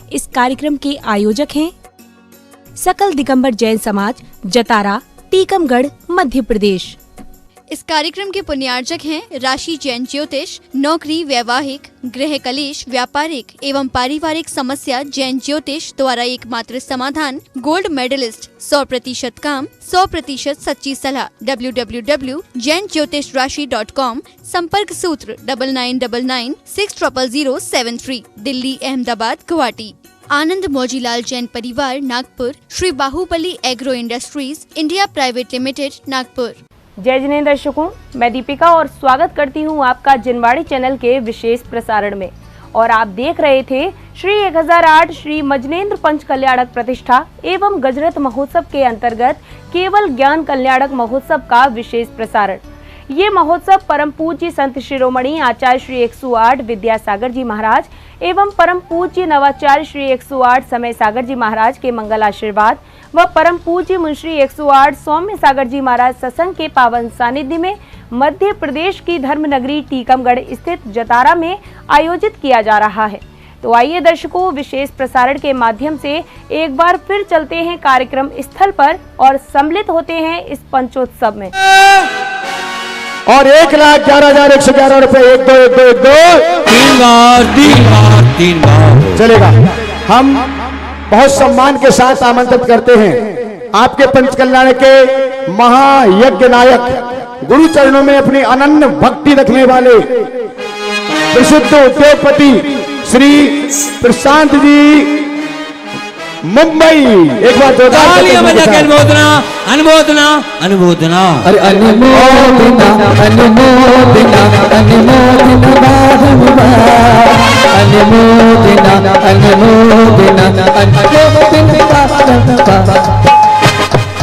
इस कार्यक्रम के आयोजक हैं सकल दिगंबर जैन समाज, जतारा, टीकमगढ़, मध्य प्रदेश। इस कार्यक्रम के पुण्यार्जक हैं राशि जैन ज्योतिष। नौकरी, वैवाहिक, गृह कलेश, व्यापारिक एवं पारिवारिक समस्या जैन ज्योतिष द्वारा एकमात्र समाधान। गोल्ड मेडलिस्ट, 100% काम, 100% सच्ची सलाह। www.jainjyotishrashi.com। संपर्क सूत्र 9999600073। दिल्ली, अहमदाबाद, गुवाहाटी। आनंद मौजीलाल जैन परिवार, Nagpur. Shri Bahubali agro industries India private limited, Nagpur. जय जिनेंद्र दर्शकों, मैं दीपिका और स्वागत करती हूं आपका जिनवाड़ी चैनल के विशेष प्रसारण में। और आप देख रहे थे श्री 1008 श्री मजनेन्द्र पंच कल्याणक प्रतिष्ठा एवं गजरत महोत्सव के अंतर्गत केवल ज्ञान कल्याणक महोत्सव का विशेष प्रसारण। ये महोत्सव परम पूज्य संत शिरोमणि आचार्य श्री 108 विद्यासागर जी महाराज एवं परम पूज्य नवाचार्य श्री 108 समय सागर जी महाराज के मंगल आशीर्वाद व परम पूज्य मुंशी 108 सौम्य सागर जी महाराज सत्संग के पावन सानिध्य में मध्य प्रदेश की धर्म नगरी टीकमगढ़ स्थित जतारा में आयोजित किया जा रहा है। तो आइए दर्शकों, विशेष प्रसारण के माध्यम से एक बार फिर चलते हैं कार्यक्रम स्थल पर और सम्मिलित होते हैं इस पंचोत्सव में। और 1,11,111 रुपए 1 2 1 2 1 2 3 बार चलेगा। हम बहुत सम्मान के साथ आमंत्रित करते हैं आपके पंचकल्याण के महायज्ञ नायक, गुरु चरणों में अपनी अनन्य भक्ति रखने वाले प्रसिद्ध उद्योगपति श्री प्रशांत जी मुंबई। एक बार अनुमोदना अनुमोदना अनुमोदना, अरे अनुमोदना अनुमोदना अनुमोदना अनुमोदना अनुमोदना।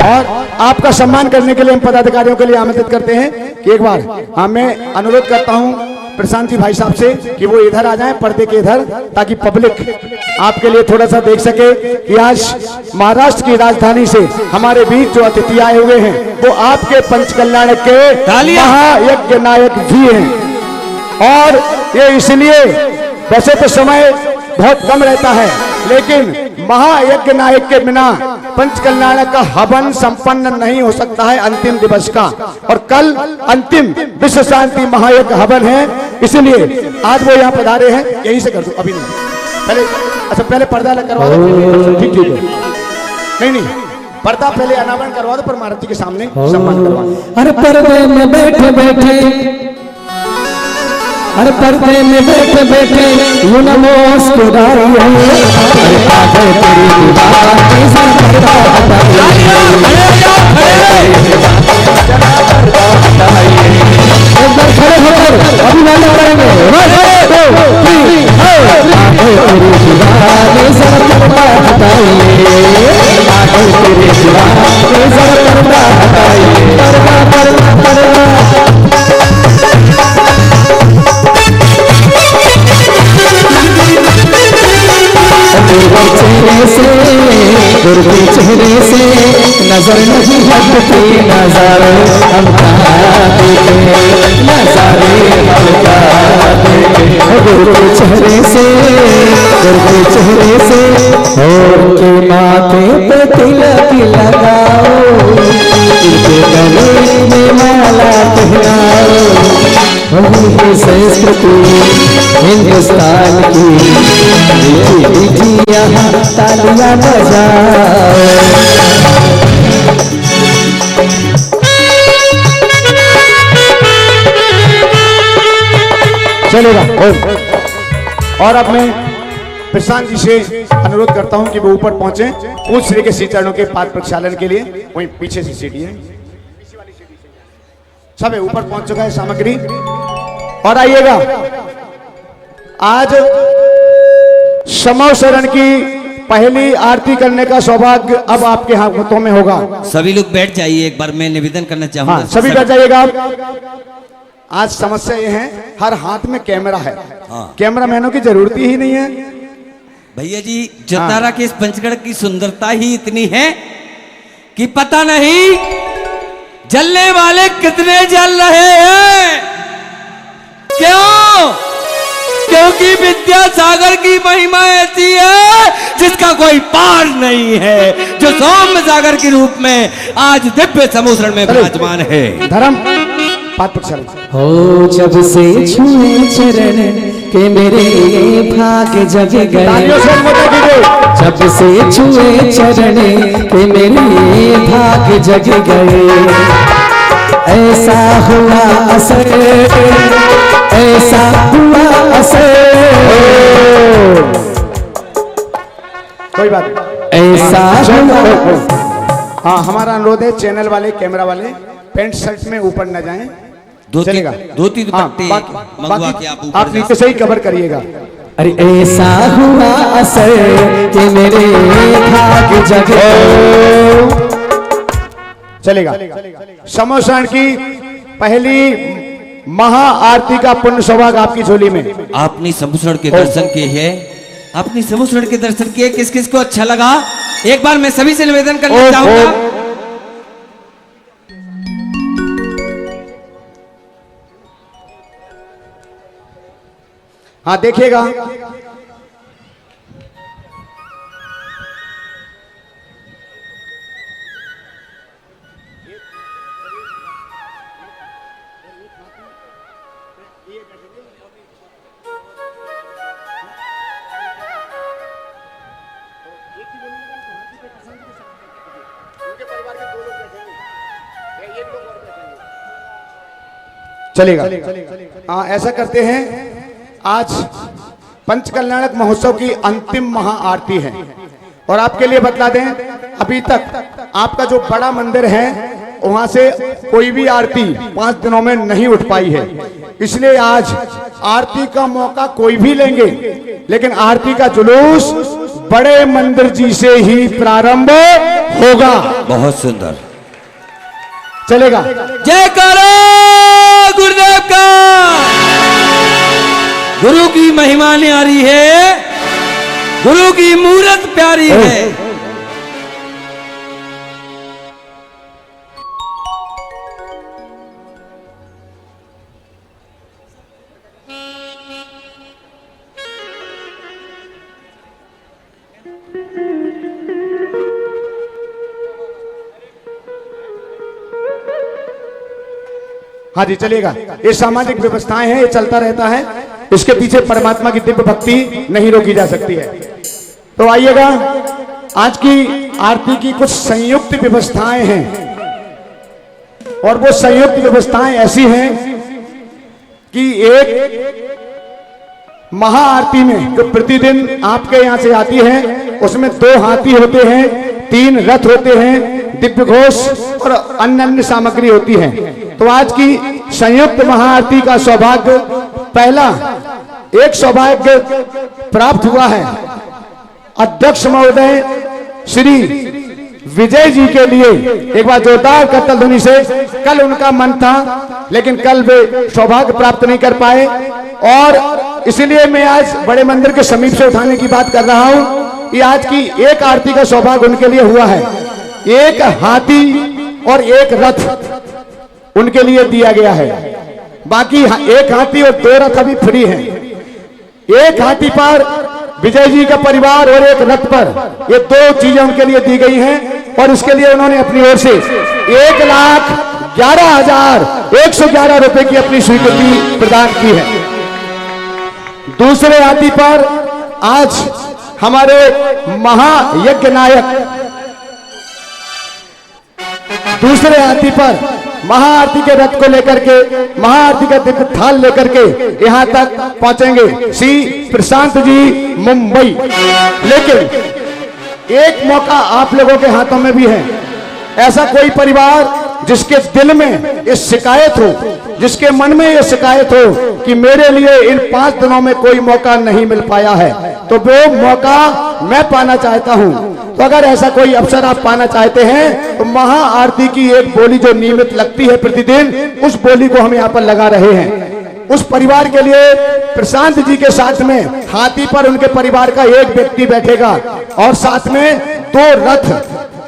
और आपका सम्मान करने के लिए हम पदाधिकारियों के लिए आमंत्रित करते हैं कि एक बार मैं अनुरोध करता हूं प्रशांत जी भाई साहब से कि वो इधर आ जाएं, पर्दे के इधर, ताकि पब्लिक आपके लिए थोड़ा सा देख सके कि आज महाराष्ट्र की राजधानी से हमारे बीच जो अतिथि आए हुए हैं वो आपके पंचकल्याण के महायज्ञ नायक जी हैं। और ये इसलिए, वैसे तो समय बहुत कम रहता है, लेकिन महायज्ञ नायक के बिना पंचकल्याण का हवन संपन्न नहीं हो सकता है अंतिम दिवस का। और कल अंतिम विश्व शांति महायज्ञ हवन है, इसलिए आज वो यहाँ पधारे हैं। यहीं से कर दो, अभी नहीं, पहले अच्छा पहले पर्दा करवा दो। ठीक है, नहीं पर्दा पहले अनावरण करवा दो, पर महाराज के सामने सम्मान करवा दो। अरे पर्दे में बैठे बैठे, अरे पर्दे में बैठे बैठे यू नमस्कुराइए, अरे आगे तेरी दीवार सर पर्दा हटाइए, एक बार खड़े होकर अभिवादन करेंगे। 1 2 3 आगे तेरी दीवार सर पर्दा हटाइए, आगे तेरी दीवार सर पर्दा हटाइए, पर्दा पर्दा पर्दा। गुरु चेहरे से नजर नहीं हटती, नजर हम देखे, नजारे हम देखे। गुरु चेहरे से, गुरु चेहरे से उनके माथे पे तिलक लगाओ, उनके गले में माला पहनाओ। वही संस्कृति हिंदुस्तान की, यहाँ तालियां बजाओ। चलेगा। और अब मैं प्रशांत जी से अनुरोध करता हूं कि वो ऊपर पहुंचे, पूज्य श्री के श्री चरणों के पाद प्रक्षालन के लिए। वहीं पीछे से सीढ़ी है, सब है, ऊपर पहुंच चुका है सामग्री। और आइएगा, आज समव शरण की पहली आरती करने का सौभाग्य अब आपके हाथों में होगा। सभी लोग बैठ जाइए, एक बार मैं निवेदन करना चाहूंगा। हाँ, सभी बैठ जाइएगा। आज समस्या ये है, हर हाथ में कैमरा है, कैमरा मैनों की जरूरत ही नहीं है। भैया जी जतारा के इस पंचगढ़ की सुंदरता ही इतनी है कि पता नहीं जलने वाले कितने जल रहे हैं। क्यों? क्योंकि विद्यासागर की महिमा ऐसी है जिसका कोई पार नहीं है, जो सौम्य सागर के रूप में आज दिव्य समुद्र में विराजमान है। धर्म पाठ पर चलो। हो जब से छुए चरण के मेरे भाग जग गए, तालियों से मोटा कीजिए। जब से छुए चरण के मेरे भाग जग गए, ऐसा हुआ असर, ऐसा हुआ असर, कोई बात नहीं। ऐसा हुआ। हाँ, हमारा अनुरोध है चैनल वाले, कैमरा वाले पैंट शर्ट में ऊपर न जाएं, चलेगा। धोती हाँ, दुपट्टे बाकी मंगवा के आप ऊपर आप जा नीचे से ही कवर करिएगा। अरे ऐसा हुआ असर कि मेरे भाग जग गए। चलेगा। समोसण की पहली महा आरती का पुण्य सौभाग्य आपकी झोली में। आपने समुद्र के दर्शन किए हैं, आपने समुद्र के दर्शन किए, किस किस को अच्छा लगा? एक बार मैं सभी से निवेदन करना चाहूंगा। हाँ देखिएगा, चलेगा। हाँ, ऐसा करते हैं, आज पंचकल्याणक महोत्सव की अंतिम महा आरती है और आपके लिए बतला दें, अभी तक आपका जो बड़ा मंदिर है वहां से कोई भी आरती 5 दिनों में नहीं उठ पाई है, इसलिए आज आरती का मौका कोई भी लेंगे, लेकिन आरती का जुलूस बड़े मंदिर जी से ही प्रारंभ होगा। बहुत सुंदर, चलेगा। जय करो गुरुदेव का। गुरु की महिमा न्यारी है, गुरु की मूरत प्यारी है। हाँ जी चलेगा। ये सामाजिक व्यवस्थाएं हैं, ये चलता रहता है, इसके पीछे परमात्मा की दिव्य भक्ति नहीं रोकी जा सकती है। तो आइएगा, आज की आरती की कुछ संयुक्त व्यवस्थाएं हैं और वो संयुक्त व्यवस्थाएं ऐसी हैं कि एक महा आरती में जो प्रतिदिन आपके यहाँ से आती है उसमें 2 हाथी होते हैं, 3 रथ होते हैं, दिव्य घोष और अन्य अन्य सामग्री होती है। तो आज की संयुक्त महाआरती का सौभाग्य, पहला एक सौभाग्य प्राप्त हुआ है अध्यक्ष महोदय श्री विजय जी के लिए। एक बार जोरदार करतल ध्वनि से। कल उनका मन था लेकिन कल वे सौभाग्य प्राप्त नहीं कर पाए और इसीलिए मैं आज बड़े मंदिर के समीप से उठाने की बात कर रहा हूं कि आज की एक आरती का सौभाग्य उनके लिए हुआ है। एक हाथी और एक रथ उनके लिए दिया गया है, बाकी एक हाथी और 2 रथ अभी फ्री हैं। एक हाथी पर विजय जी का परिवार और एक रथ पर, ये 2 चीजें उनके लिए दी गई हैं और इसके लिए उन्होंने अपनी ओर से 1,11,111 रुपए की अपनी स्वीकृति प्रदान की है। दूसरे हाथी पर आज हमारे महायज्ञ नायक दूसरे हाथी पर महाआरती के रथ को लेकर के, महाआरती का दिव्य थाल लेकर के यहां तक पहुंचेंगे श्री प्रशांत जी मुंबई। लेकिन एक मौका आप लोगों के हाथों में भी है। ऐसा कोई परिवार जिसके दिल में ये शिकायत हो, जिसके मन में ये शिकायत हो कि मेरे लिए इन 5 दिनों में कोई मौका नहीं मिल पाया है, तो वो मौका मैं पाना चाहता हूं। तो अगर ऐसा कोई अवसर आप पाना चाहते हैं तो महाआरती की एक बोली जो नियमित लगती है प्रतिदिन, उस बोली को हम यहाँ पर लगा रहे हैं। उस परिवार के लिए प्रशांत जी के साथ में हाथी पर उनके परिवार का एक व्यक्ति बैठेगा और साथ में 2 रथ,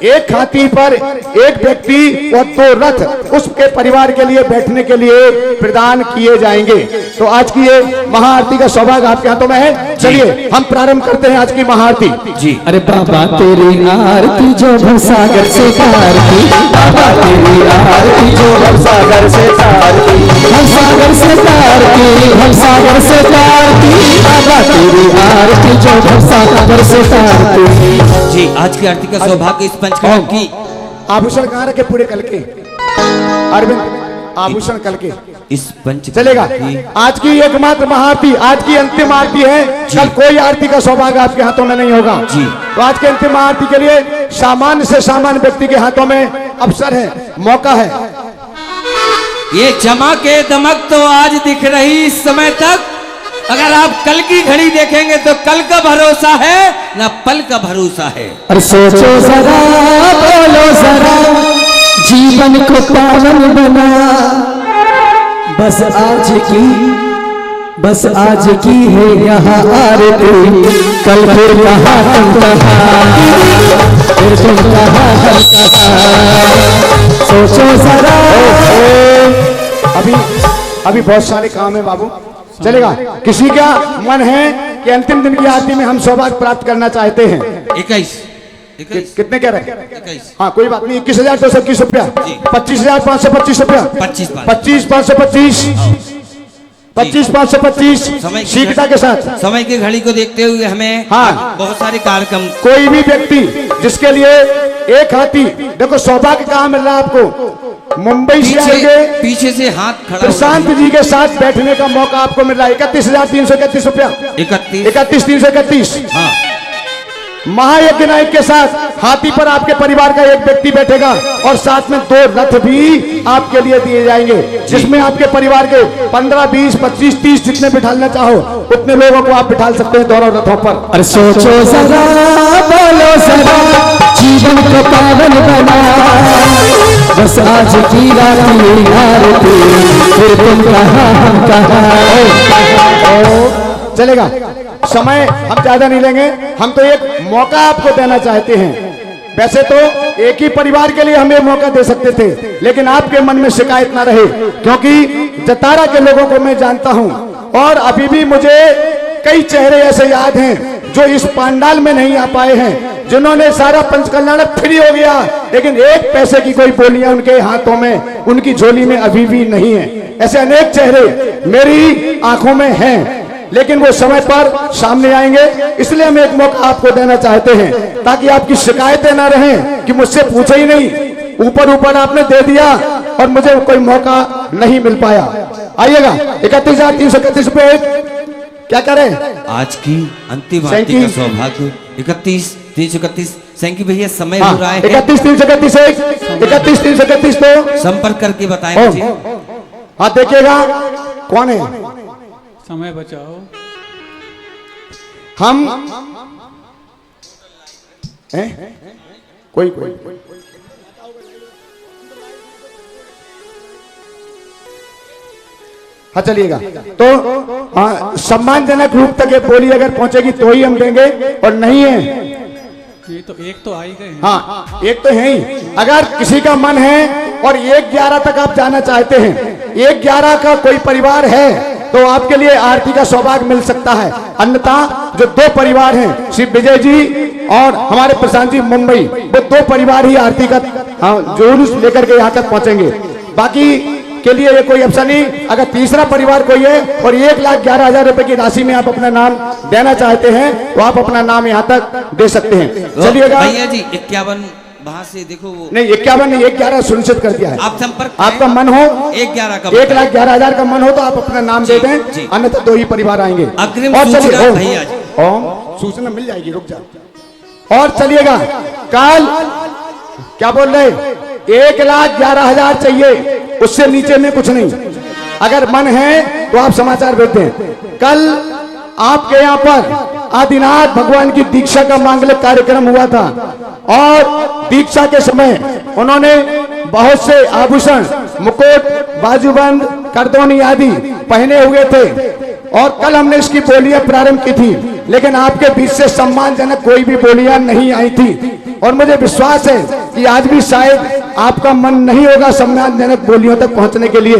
एक हाथी पर एक व्यक्ति और 2 रथ उसके परिवार के लिए बैठने के लिए प्रदान किए जाएंगे। तो आज की ये महाआरती का सौभाग्य आपके हाथों में है। चलिए हम प्रारंभ करते हैं आज की महाआरती जी। अरे बाबा तेरी आरती जो भवसागर से तार की, बाबा तेरी आरती जो भवसागर से तार की, भवसागर से तार की, भवसागर से तार की, बाबा तेरी आरती जो भवसागर से तार की। जी आज की आरती का सौभाग्य इस पंचकर्म की। आभूषण कहाँ रखे पूरे कल के अरविंद, आभूषण कल के इस पंच चलेगा। आज की एकमात्र महाआरती, आज की अंतिम आरती है। कल कोई आरती का सौभाग्य आपके हाथों में नहीं होगा जी। तो आज की अंतिम आरती के लिए सामान्य से सामान्य व्यक्ति के हाथों में अवसर है, मौका है। ये चमके दमक तो आज दिख रही इस समय तक, अगर आप कल की घड़ी देखेंगे तो कल का भरोसा है ना पल का भरोसा है। अरे सोचो जरा, बोलो जरा, जीवन को पावन बना, बस आज की है यहाँ आरती, कल फिर कहाँ हम कहाँ, फिर तुम कहाँ हम कहाँ, सोचो जरा। अभी बहुत सारे काम है बाबू, चलेगा। किसी का मन है कि अंतिम दिन की आरती में हम सौभाग्य प्राप्त करना चाहते हैं। 21 कितने कह रहे हैं? 21 हाँ कोई बात नहीं। 21,221 रुपया, 25,525 रुपया, 25,525, 25,525 शीघ्रता के साथ। समय की घड़ी को देखते हुए हमें हाँ बहुत सारे कार्यक्रम। कोई भी व्यक्ति जिसके लिए एक हाथी, देखो सौभाग्य कहाँ मिल रहा है आपको, मुंबई से आएंगे, पीछे से हाथ खड़ा प्रशांत जी के साथ बैठने का मौका आपको मिल रहा है। 31,331 रुपया, 31,331। हाँ महायज्ञ नायक के साथ हाथी पर आपके परिवार का एक व्यक्ति बैठेगा और साथ में 2 रथ भी आपके लिए दिए जाएंगे, जिसमें आपके परिवार के 15, 20, 25, 30 जितने बिठालना चाहो उतने लोगों को आप बिठाल सकते हैं दोनों रथों पर। अरे सोचो जरा, बोलो जरा, जीवन को पावन बना, बस आज की रात आरती, फिर तुम कहाँ हम कहाँ। चलेगा, समय हम ज्यादा नहीं लेंगे, हम तो एक मौका आपको देना चाहते हैं। वैसे तो एक ही परिवार के लिए हम ये मौका दे सकते थे, लेकिन आपके मन में शिकायत ना रहे, क्योंकि जतारा के लोगों को मैं जानता हूं और अभी भी मुझे कई चेहरे ऐसे याद हैं जो इस पंडाल में नहीं आ पाए हैं, जिन्होंने सारा पंचकल्याण फ्री हो गया, लेकिन 1 पैसे की कोई बोलियां उनके हाथों में, उनकी झोली में अभी भी नहीं है। ऐसे अनेक चेहरे मेरी आंखों में हैं, लेकिन वो समय पर सामने आएंगे। इसलिए हम एक मौका आपको देना चाहते हैं ताकि आपकी शिकायतें ना रहें कि मुझसे पूछे ही नहीं, ऊपर ऊपर आपने दे दिया और मुझे कोई मौका नहीं मिल पाया। आइएगा, 31,331 रुपए क्या करें आज की अंतिम आरती का सौभाग्य। 31,331 थैंक यू भैया। समय हो रहा है 31,331, 31,331 तो संपर्क करके बताएं मुझे। हाँ देखिएगा कौन है, समय बचाओ। हम कोई हाँ चलिएगा। तो हाँ सम्मानजनक रूप तक ये बोली अगर पहुंचेगी तो ही हम देंगे, और नहीं है ये तो एक तो आ ही गए। हाँ एक तो है ही। अगर किसी का मन है और 1/11 तक आप जाना चाहते हैं, 1/11 का कोई परिवार है तो आपके लिए आरती का सौभाग्य मिल सकता है। अन्यथा जो 2 परिवार हैं, श्री विजय जी और हमारे प्रशांत जी मुंबई, वो 2 परिवार ही आरती का जुलूस लेकर के यहाँ तक पहुंचेंगे। बाकी के लिए ये कोई अवसर नहीं। अगर तीसरा परिवार कोई है और 1,11,000 रुपए की राशि में आप अपना नाम देना चाहते हैं तो आप अपना नाम यहाँ तक दे सकते हैं। चलिएगा भैया जी 51 वहां से देखो वो नहीं 51 नहीं 1/11 सुनिश्चित कर दिया है। आप संपर्क आपका मन हो 1/11 का 1,11,000 का मन हो तो आप अपना नाम दे दें, अन्यथा 2 ही परिवार आएंगे। अग्रिम और सूचना चलिए भैया जी। सूचना मिल जाएगी, रुक जा। और चलिएगा कल क्या बोल रहे, 1,11,000 चाहिए, उससे नीचे में कुछ नहीं। अगर मन है तो आप समाचार भेज दें। कल आपके यहाँ पर आदिनाथ भगवान की दीक्षा का मांगलिक कार्यक्रम हुआ था और दीक्षा के समय उन्होंने बहुत से आभूषण, मुकुट, बाजूबंद, करदौनी आदि पहने हुए थे और कल हमने इसकी बोलियां प्रारंभ की थी, लेकिन आपके बीच से सम्मानजनक कोई भी बोलियां नहीं आई थी और मुझे विश्वास है कि आज भी शायद आपका मन नहीं होगा सम्मानजनक बोलियों तक पहुंचने के लिए।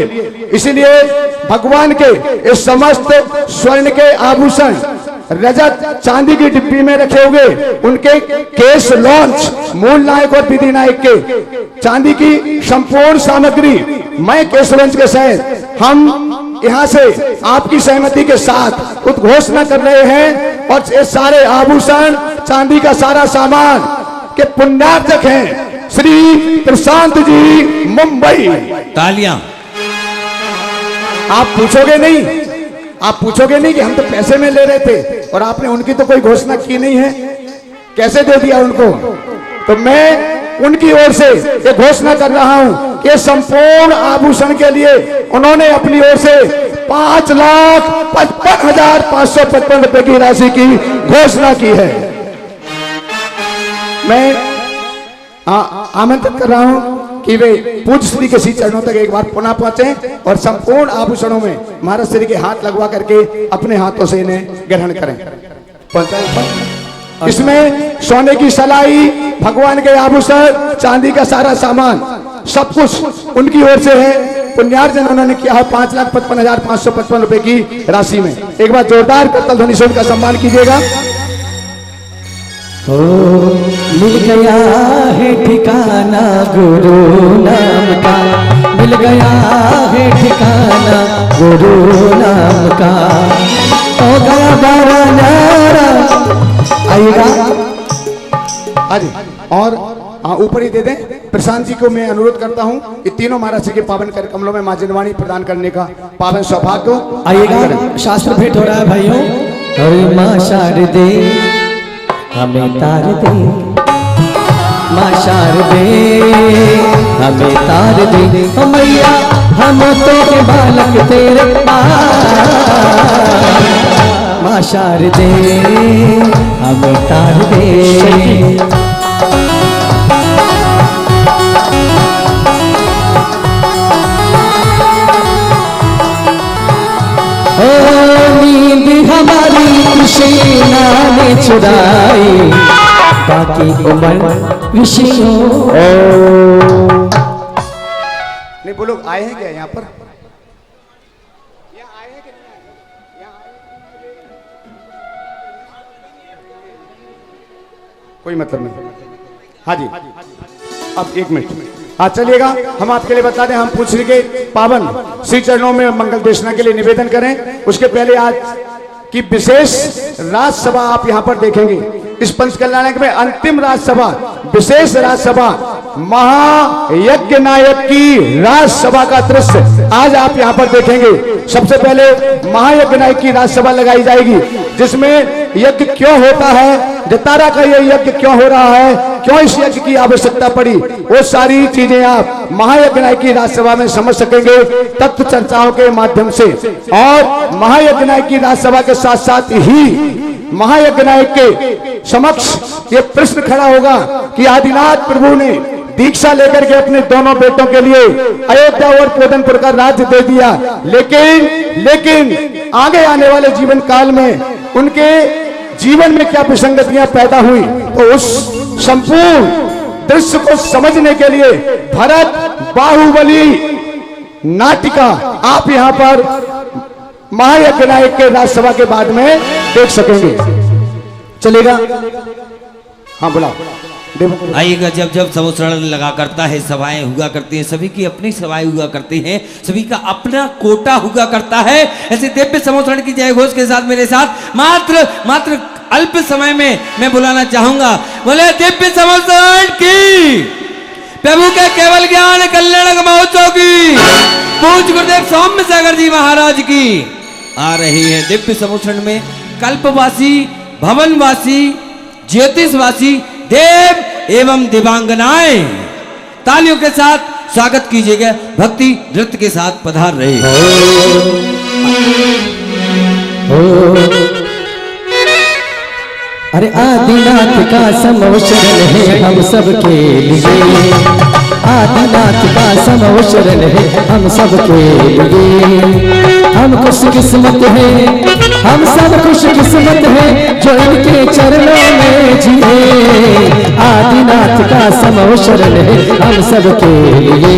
इसीलिए भगवान के इस समस्त स्वर्ण के आभूषण रजत चांदी की डिब्बी में रखे हुए उनके केश लॉन्च मूल नायक और विधि नायक के चांदी की संपूर्ण सामग्री मैं केशवंश के सहित हम यहाँ से आपकी सहमति के साथ उद्घोषणा कर रहे हैं और ये सारे आभूषण चांदी का सारा सामान के पुण्यार्चक हैं श्री प्रशांत जी मुंबई। तालियां। आप पूछोगे नहीं कि हम तो पैसे में ले रहे थे और आपने उनकी तो कोई घोषणा की नहीं है, कैसे दे दिया उनको? तो मैं उनकी ओर से ये घोषणा कर रहा हूं कि संपूर्ण आभूषण के लिए उन्होंने अपनी ओर से 5,55,555 रुपए की राशि की घोषणा की है। मैं आमंत्रित कर रहा हूं कि वे पूज्य श्री के श्री चरणों तक एक बार पुनः पहुंचे और संपूर्ण आभूषणों में महाराज श्री के हाथ लगवा करके अपने हाथों से इन्हें ग्रहण करें। इसमें सोने की सलाई, भगवान के आभूषण, चांदी का सारा सामान, सब कुछ उनकी ओर से है। पुण्यार्जन उन्होंने किया है 5,55,555 रुपए की राशि में। एक बार जोरदार करतल ध्वनि से उनका सम्मान कीजिएगा। मिल गया है ठिकाना गुरु नाम का, मिल गया है ठिकाना गुरु नाम का, हो गया बड़ा नारा आएगा। अरे और ऊपर ही दे दें। प्रशांत जी को मैं अनुरोध करता हूं कि तीनों महाराज जी के पावन कर कमलों में मां जिनवाणी प्रदान करने का पावन सौभाग्य हो। आइएगा, शास्त्र भेंट हो रहा है भाइयों। अरे मां शारदे हमें तार दे, मां शारदे हमें तार दे, ओ मैया हम तो के बालक तेरे, मां शारदे हमें तार दे। नींद हमारी कृष्णा ने चुराई, बाकी उम्र विष्णु। नहीं वो लोग आए हैं क्या यहाँ पर? कोई मतलब नहीं। हाँ जी, अब एक मिनट हाँ चलिएगा। हम आपके लिए बता दें, हम पूछ रहे के पावन श्री चरणों में मंगल देशना के लिए निवेदन करें। उसके पहले आज की विशेष राजसभा आप यहाँ पर देखेंगे। इस पंचकल्याणक में अंतिम राजसभा, विशेष राजसभा, महायज्ञ नायक की राजसभा का दृश्य आज आप यहाँ पर देखेंगे। सबसे पहले महायज्ञ नायक की राजसभा लगाई जाएगी, जिसमें यज्ञ क्यों होता है, जतारा का ये यज्ञ क्यों हो रहा है, क्यों इस यज्ञ की आवश्यकता पड़ी, वो सारी चीजें आप महायज्ञ नायक की राजसभा में समझ सकेंगे तत्व चर्चाओं के माध्यम से। और महायज्ञ नायक की राजसभा के साथ साथ ही महायज्ञ नायक के समक्ष ये प्रश्न खड़ा होगा कि आदिनाथ प्रभु ने दीक्षा लेकर के अपने दोनों बेटों के लिए अयोध्या और पोदनपुर का राज्य दे दिया, लेकिन आगे आने वाले जीवन काल में उनके जीवन में क्या विसंगतियां पैदा हुई, तो उस संपूर्ण दृश्य को समझने के लिए भरत बाहुबली नाटिका आप यहाँ पर महायज्ञ नायक के राजसभा के बाद में देख सकेंगे। चलेगा? हाँ बुलाओ। आइएगा। जब जब समुद्रण लगा करता है, सभाएं हुआ करती हैं, सभी की अपनी सभाएं हुआ करती हैं, सभी का अपना कोटा हुआ करता है। ऐसे दिव्य समुद्रण की जय घोष के साथ मेरे साथ मात्र अल्प समय में मैं बुलाना चाहूंगा, बोले दिव्य समुद्रण की, प्रभु के केवल ज्ञान कल्याण महोत्सव की, पूज्य गुरुदेव सौम्य सागर जी महाराज की आ रही है। दिव्य समुद्रण में कल्पवासी, भवनवासी, ज्योतिषवासी देव एवं दिवांगनाएं तालियों के साथ स्वागत कीजिएगा। भक्ति नृत्य के साथ पधार रहे। अरे आदिनाथ का समवचरण है हम सबके लिए, आदिनाथ का समवचरण है हम सबके लिए, हम खुश किस्मत हैं, हम सब खुश किस्मत हैं जो इनके चरणों में जिए। आदिनाथ का समो शरण है हम सबके लिए।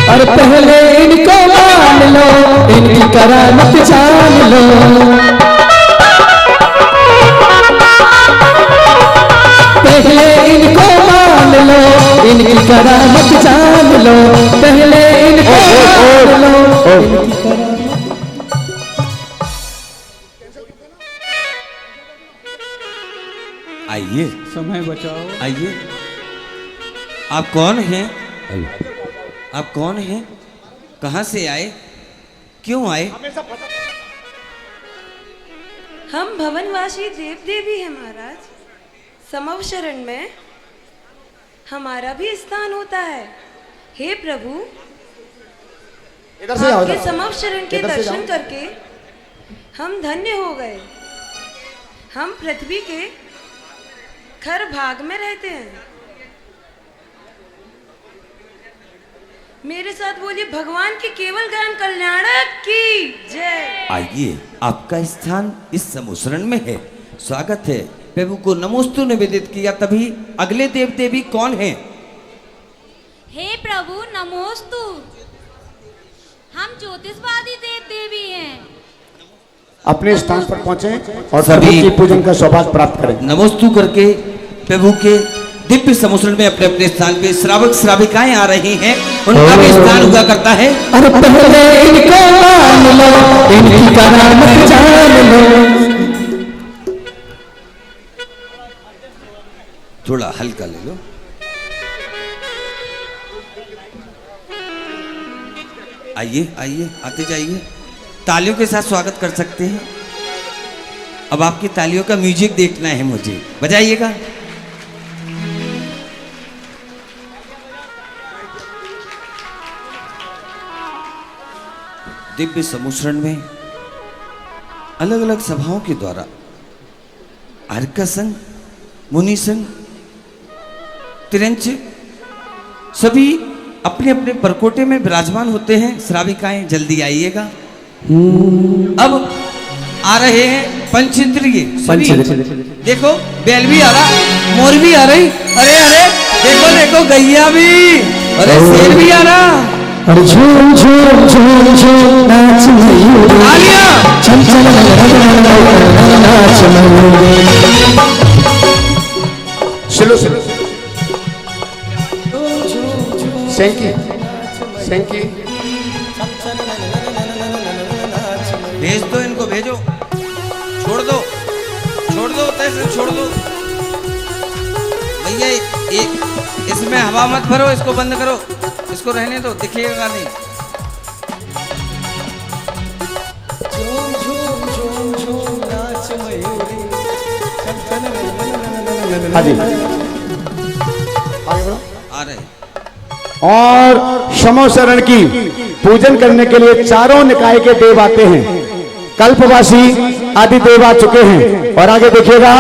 और पहले इनको मान लो, इनकी करामत जान लो। पहले इनको मान लो, इनकी करामत जान लो। पहले इनको मान लो, इनकी करामत। आइए समय बचाओ। आइए। आप कौन हैं? आप कौन हैं? कहाँ से आए? क्यों आए? हम भवनवासी देव देवी हैं महाराज। समव शरण में हमारा भी स्थान होता है। हे प्रभु, इधर से जाओ, आपके इधर। समव शरण के इधर से दर्शन जाओ। करके हम धन्य हो गए। हम पृथ्वी के खर भाग में रहते हैं। मेरे साथ बोलिए, भगवान की केवल ज्ञान कल्याणक की जय। आइए, आपका स्थान इस समुसरण में है। स्वागत है। प्रभु को नमोस्तु निवेदित किया, तभी अगले देव देवी कौन हैं? हे प्रभु नमोस्तु, हम ज्योतिषवादी देव देवी हैं। अपने स्थान पर पहुंचे और सभी प्रभु की पूजन का सौभाग्य प्राप्त करें। नमोस्तु करके प्रभु के दिव्य समुसरण में अपने अपने स्थान पे श्रावक श्राविकाएं आ रही हैं, उनका भी स्थान हुआ करता है। और पहले इनको मान लो, इनकी करामत जान लो। थोड़ा हल्का ले लो। आइए आइए, आते जाइए। तालियों के साथ स्वागत कर सकते हैं। अब आपकी तालियों का म्यूजिक देखना है मुझे, बजाइएगा। दिव्य समुसरण में अलग अलग सभाओं के द्वारा अर्का संघ, मुनि संघ, तिरंच सभी अपने अपने परकोटे में विराजमान होते हैं। श्राविकाएं जल्दी आइएगा। अब आ रहे हैं पंचेंद्रिय सभी। देखो, बैल भी आ रहा, मोर भी आ रही, अरे अरे देखो देखो, गैया भी, अरे शेर भी आ रहा। और झूम झूम झूम झूम नाच मयूरी, तालियां। चल चल नाच मयूरी। स्लो स्लो सेंकी सेंकी। भेज दो इनको, भेजो, छोड़ दो, छोड़ दो, तैसे छोड़ दो भैया। एक इसमें हवा मत भरो, इसको बंद करो, इसको रहने दो, दिखेगा नहीं। हाँ जी, आ रहे। और समो शरण की पूजन करने के लिए चारों निकाय के देव आते हैं। कल्पवासी आदि देव आ चुके हैं और आगे देखिएगा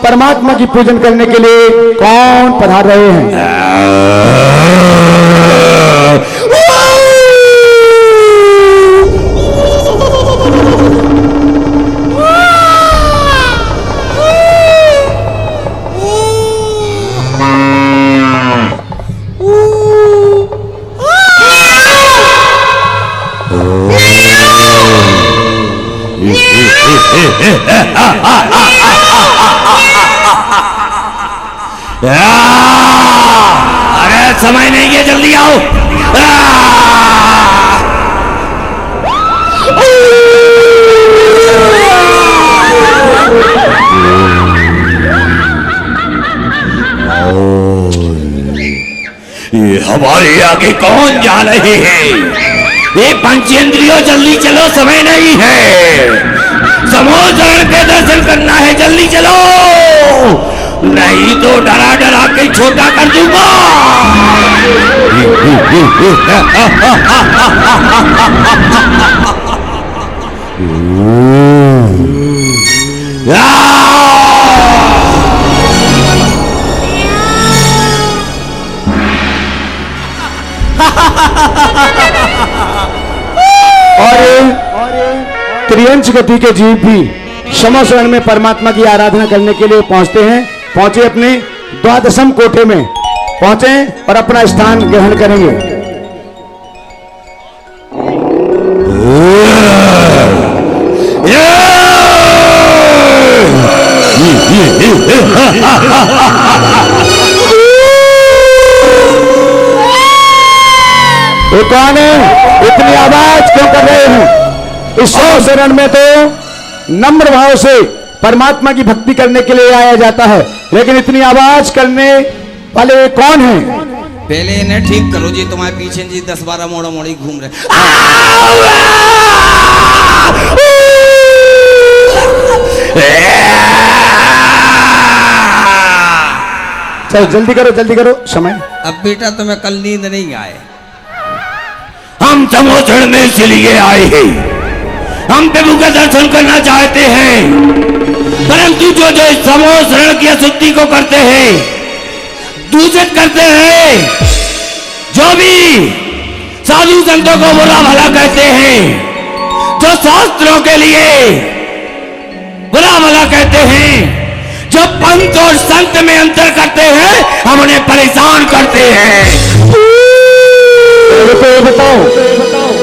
परमात्मा की पूजन करने के लिए कौन पधार रहे हैं। अरे समय नहीं है, जल्दी आओ। ये हमारे आगे कौन जा रहे हैं? ये पंचेंद्रियों, जल्दी चलो, समय नहीं है। समोसरण के दर्शन करना है, जल्दी चलो, नहीं तो डरा डरा के छोटा कर दूंगा। और त्रियंच गति के जीव भी समोसरण में परमात्मा की आराधना करने के लिए पहुंचते हैं। पहुंचे अपने द्वादशम कोठे में पहुंचे और अपना स्थान ग्रहण करेंगे। ये कौन है? इतनी आवाज क्यों कर रहे हैं? इस शरण में तो नम्र भाव से परमात्मा की भक्ति करने के लिए आया जाता है, लेकिन इतनी आवाज करने वाले कौन हैं? पहले इन्हें ठीक करो जी, तुम्हारे पीछे जी 10-12 मोड़ा मोड़ी घूम रहे। चलो जल्दी करो समय। अब बेटा तुम्हें कल नींद नहीं आए। हम समोसण में इसलिए आए हैं, हम प्रभु का दर्शन करना चाहते हैं, परंतु जो जो इस समोसण की अशुद्धि को करते हैं, दूषित करते हैं, जो भी साधु संतों को बुरा भला कहते हैं, जो शास्त्रों के लिए बुरा भला कहते हैं, जो पंथ और संत में अंतर करते हैं, हम उन्हें परेशान करते हैं। तो ये बताओ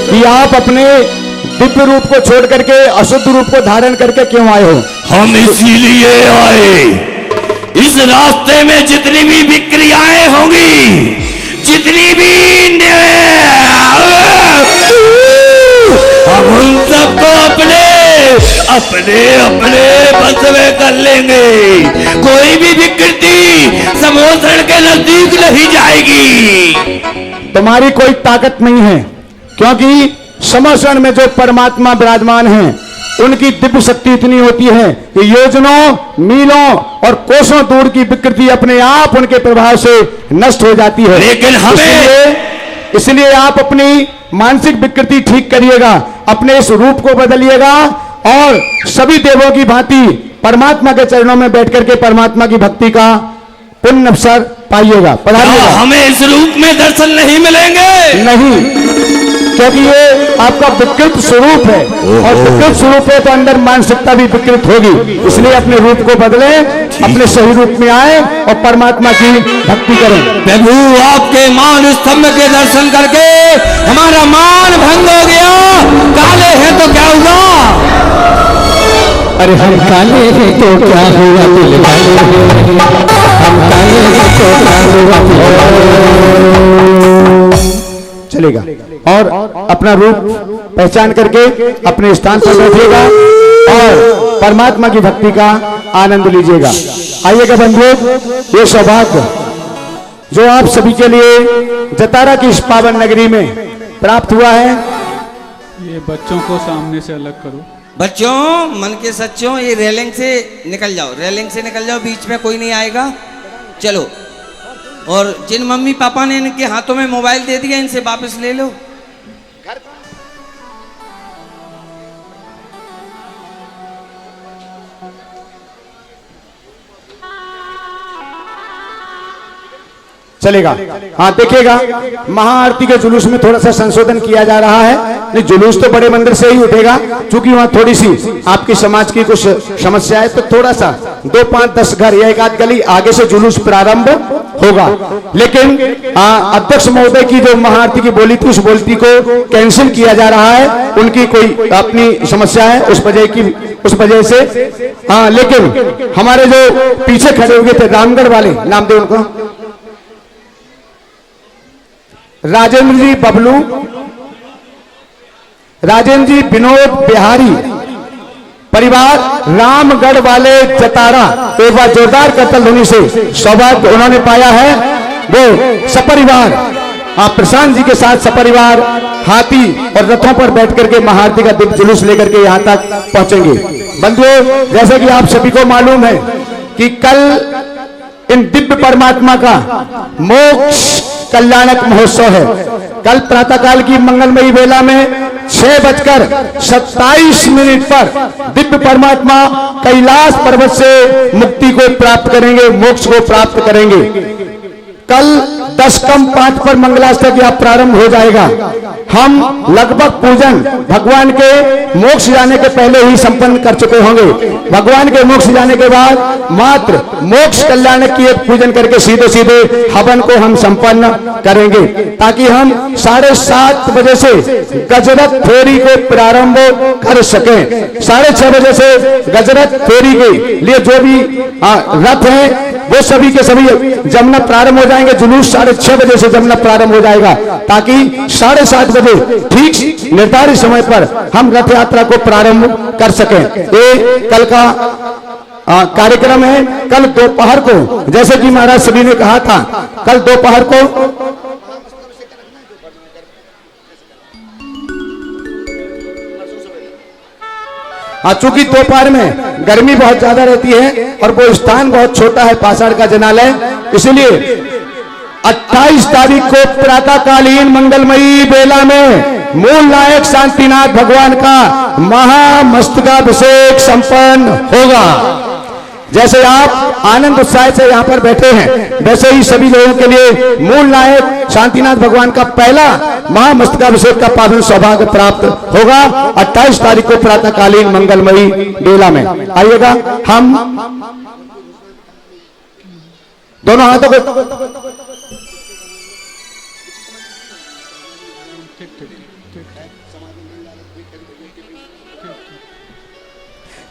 कि आप अपने दिव्य रूप को छोड़ करके अशुद्ध रूप को धारण करके क्यों आए हो? हम इसीलिए आए, इस रास्ते में जितनी भी विक्रियाएं होंगी, जितनी भी हम उन सबको अपने बस में कर लेंगे। कोई भी विकृति समोसण के नजदीक नहीं जाएगी। तुम्हारी कोई ताकत नहीं है, क्योंकि समोसण में जो परमात्मा विराजमान हैं, उनकी दिव्य शक्ति इतनी होती है कि योजनों मीलों और कोसों दूर की विकृति अपने आप उनके प्रभाव से नष्ट हो जाती है। लेकिन हमें इसलिए आप अपनी मानसिक विकृति ठीक करिएगा, अपने इस रूप को बदलिएगा और सभी देवों की भांति परमात्मा के चरणों में बैठ करके परमात्मा की भक्ति का पुण्य अवसर पाइएगा। हमें इस रूप में दर्शन नहीं मिलेंगे, नहीं, क्योंकि ये आपका विकृत स्वरूप है और विकृत स्वरूप है तो अंदर मानसिकता भी विकृत होगी। इसलिए अपने रूप को बदलें, अपने सही रूप में आए और परमात्मा की भक्ति करें। प्रभु आपके मान स्तंभ के दर्शन करके हमारा मान भंग हो गया। काले हैं तो क्या हुआ? अरे हम काले हैं तो क्या हुआ, दिल काले हैं, हम काले हैं तो क्या हुआ। चलेगा और अपना रूप पहचान करके अपने स्थान पर बैठिएगा और परमात्मा की भक्ति का आनंद लीजिएगा। आइएगा बंधुओं, ये सौभाग्य जो आप सभी के लिए जतारा की इस पावन नगरी में प्राप्त हुआ है। ये बच्चों को सामने से अलग करो। बच्चों, मन के सच्चों, ये रेलिंग से निकल जाओ, रेलिंग से निकल जाओ, बीच में कोई नहीं आएगा। चलो, और जिन मम्मी पापा ने इनके हाथों में मोबाइल दे दिया, इनसे वापस ले लो। चलेगा। हाँ देखिएगा, महाआरती के जुलूस में थोड़ा सा संशोधन किया जा रहा है। नहीं, जुलूस तो बड़े मंदिर से ही उठेगा, क्योंकि वहाँ थोड़ी सी आपकी समाज की कुछ समस्या है, तो थोड़ा सा 2, 5, 10 घर या एक आध गली आगे से जुलूस प्रारंभ होगा। लेकिन अध्यक्ष महोदय की जो महाआरती की बोली थी, उस बोलती को कैंसिल किया जा रहा है। उनकी कोई अपनी समस्या है, उस वजह से। हाँ, लेकिन हमारे जो पीछे खड़े हुए थे रामगढ़ वाले, नाम दे उनको, राजेंद्र जी बबलू, राजेंद्र जी विनोद बिहारी, परिवार रामगढ़ वाले जतारा, एक बार जोरदार कतल ध्वनि से सौभाग्य उन्होंने पाया है। वो सपरिवार आप प्रशांत जी के साथ सपरिवार हाथी और रथों पर बैठ करके महाआरती का दिव्य जुलूस लेकर के यहाँ तक पहुंचेंगे। बंधुओं, जैसे कि आप सभी को मालूम है कि कल इन दिव्य परमात्मा का मोक्ष कल्याणक महोत्सव है। कल प्रातःकाल की मंगलमयी बेला में 6:27 पर दिव्य परमात्मा कैलाश पर्वत से मुक्ति को प्राप्त करेंगे, मोक्ष को प्राप्त करेंगे। कल 10:05 पर मंगलाष्टक या प्रारंभ हो जाएगा। हम लगभग पूजन भगवान के मोक्ष जाने के पहले ही संपन्न कर चुके होंगे। भगवान के मोक्ष जाने के बाद मात्र मोक्ष कल्याणक की एक पूजन करके सीधे सीधे हवन को हम संपन्न करेंगे, ताकि हम 7:30 बजे से गजरथ फेरी को प्रारंभ कर सके। 6:30 बजे से गजरथ फेरी के लिए जो भी रथ है वो सभी के सभी जमना प्रारंभ हो जाएंगे। जुलूस 6:30 बजे से जमना प्रारंभ हो जाएगा, ताकि 7:30 बजे ठीक निर्धारित समय पर हम रथ यात्रा को प्रारंभ कर सकें। ये कल का कार्यक्रम है। कल दोपहर को, जैसे कि महाराज सभी ने कहा था, कल दोपहर को चूंकि दोपहर में गर्मी बहुत ज्यादा रहती है और वो स्थान बहुत छोटा है पाषाण का जनालय, इसलिए 28 तारीख को प्रातःकालीन मंगलमयी बेला में मूल नायक शांतिनाथ भगवान का महामस्तकाभिषेक संपन्न होगा। जैसे आप आनंद उत्साह से यहाँ पर बैठे हैं, वैसे ही सभी लोगों के लिए मूल नायक शांतिनाथ भगवान का पहला महामस्तकाभिषेक का पावन सौभाग्य प्राप्त होगा 28 तारीख को प्रातःकालीन मंगलमयी बेला में। आइएगा, हम दोनों हाथों को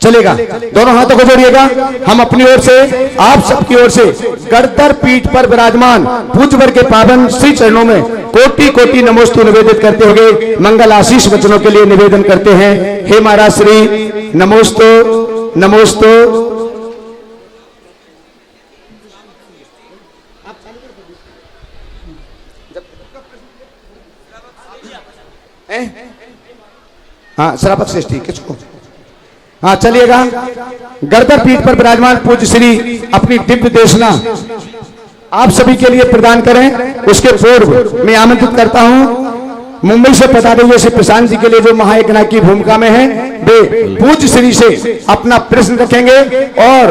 चलेगा, दोनों हाथों को जोड़िएगा। हम अपनी ओर से, आप सबकी ओर से गड़धर पीठ पर विराजमान पूज्यवर के पावन श्री चरणों में कोटि कोटि नमोस्तु निवेदित करते हुए मंगल आशीष वचनों के लिए निवेदन करते हैं। हे महाराज श्री नमोस्तु नमोस्तु। हाँ, श्रावक श्रेष्ठी किसको? हाँ, चलिएगा। गड़धर पीठ पर विराजमान पूज्य श्री अपनी दिव्य देशना आप सभी के लिए प्रदान करें। उसके पूर्व मैं आमंत्रित करता हूं मुंबई से पधारे हुए श्री प्रशांत जी के लिए, जो महायज्ञ की भूमिका में है, वे पूज्य श्री से अपना प्रश्न रखेंगे और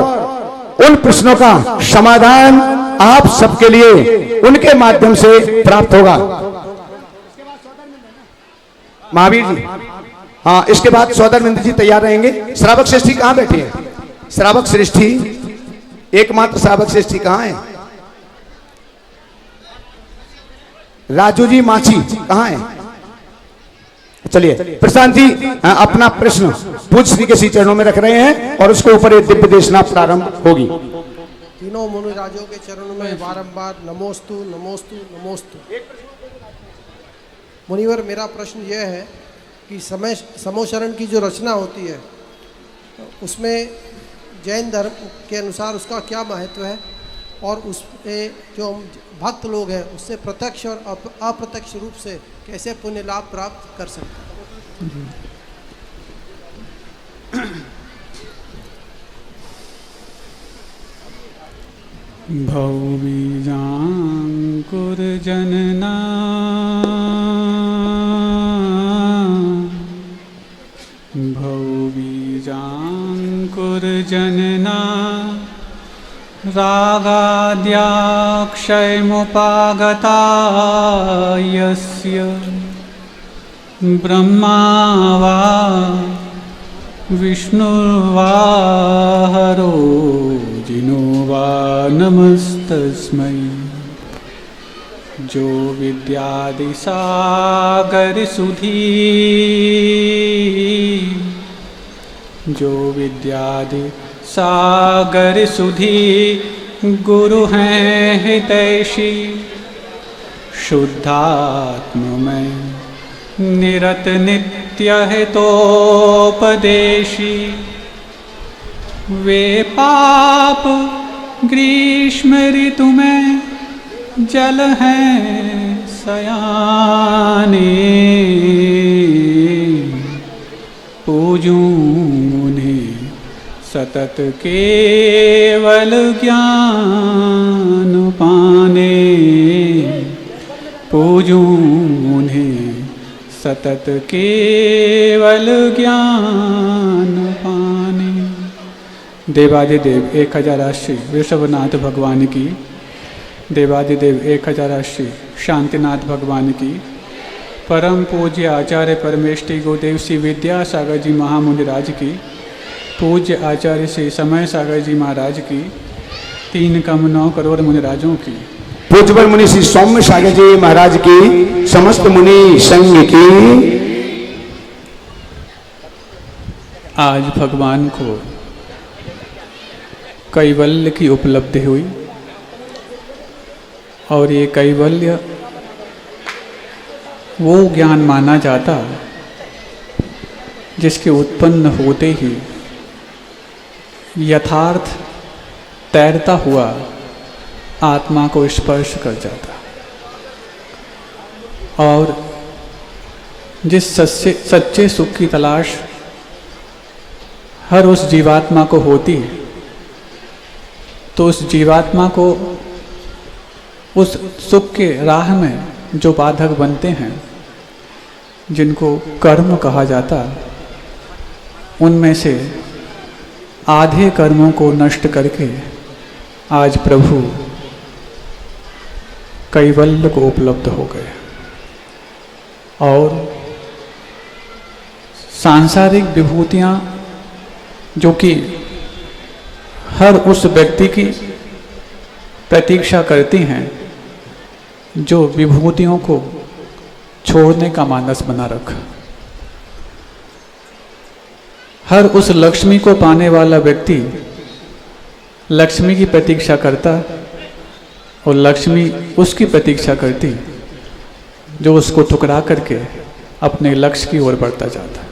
उन प्रश्नों का समाधान आप सबके लिए उनके माध्यम से प्राप्त होगा। महावीर जी, हाँ, इसके बाद सौदरमिंद जी तैयार रहेंगे। श्रावक श्रेष्ठी कहाँ बैठी है? श्रावक श्रेष्ठी, एकमात्र श्रावक श्रेष्ठी कहाँ है? राजू जी माछी कहाँ है? चलिए, प्रशांत जी अपना प्रश्न पूज्य श्री के श्री चरणों में रख रहे हैं और उसके ऊपर एक दिव्य देशना प्रारंभ होगी। तीनों मुनिराजों के चरणों में बारंबार नमोस्तु नमोस्तु नमोस्तु। मुनिवर, मेरा प्रश्न यह है कि समोशरण की जो रचना होती है उसमें जैन धर्म के अनुसार उसका क्या महत्व है, और उसमें जो भक्त लोग हैं उससे प्रत्यक्ष और अप्रत्यक्ष रूप से कैसे पुण्य लाभ प्राप्त कर सकते हैं? भौबीजाङ्कुरजनना भौबीजाङ्कुरजनना रागाद्याक्षयमुपागता यस्य ब्रह्मा वा विष्णुर्वा हरो जिनो वा नमस्तस्मै। जो विद्यादिसागर सुधी, जो विद्यादिसागर सुधी गुरु हैं हितैषी, शुद्धात्ममय निरत नित्य हितोपदेशी। वे पाप ग्रीष्म ऋतु में जल हैं सयाने, पूजूं उन्हें सतत केवल ज्ञान पाने, पूजूं उन्हें सतत केवल ज्ञान पाने। देवादिदेव 1008 श्री वृषभनाथ भगवान की देवादिदेव 1080 शांतिनाथ भगवान की, परम पूज्य आचार्य परमेष्टि गुरुदेव श्री विद्यासागर जी महामुनिराज की, पूज्य आचार्य श्री समय सागर जी महाराज की, 3 कम 9 करोड़ मुनिराजों की, पूज्यवर मुनि श्री सौम्य सागर जी महाराज की, समस्त मुनि संघ की। आज भगवान को कैवल्य की उपलब्धि हुई और ये कैवल्य वो ज्ञान माना जाता जिसके उत्पन्न होते ही यथार्थ तैरता हुआ आत्मा को स्पर्श कर जाता, और जिस सच्चे सुख की तलाश हर उस जीवात्मा को होती, तो उस जीवात्मा को उस सुख के राह में जो बाधक बनते हैं, जिनको कर्म कहा जाता, उनमें से आधे कर्मों को नष्ट करके आज प्रभु कैवल्य को उपलब्ध हो गए। और सांसारिक विभूतियाँ जो कि हर उस व्यक्ति की प्रतीक्षा करती हैं जो विभूतियों को छोड़ने का मानस बना रखा, हर उस लक्ष्मी को पाने वाला व्यक्ति लक्ष्मी की प्रतीक्षा करता और लक्ष्मी उसकी प्रतीक्षा करती जो उसको ठुकरा करके अपने लक्ष्य की ओर बढ़ता जाता।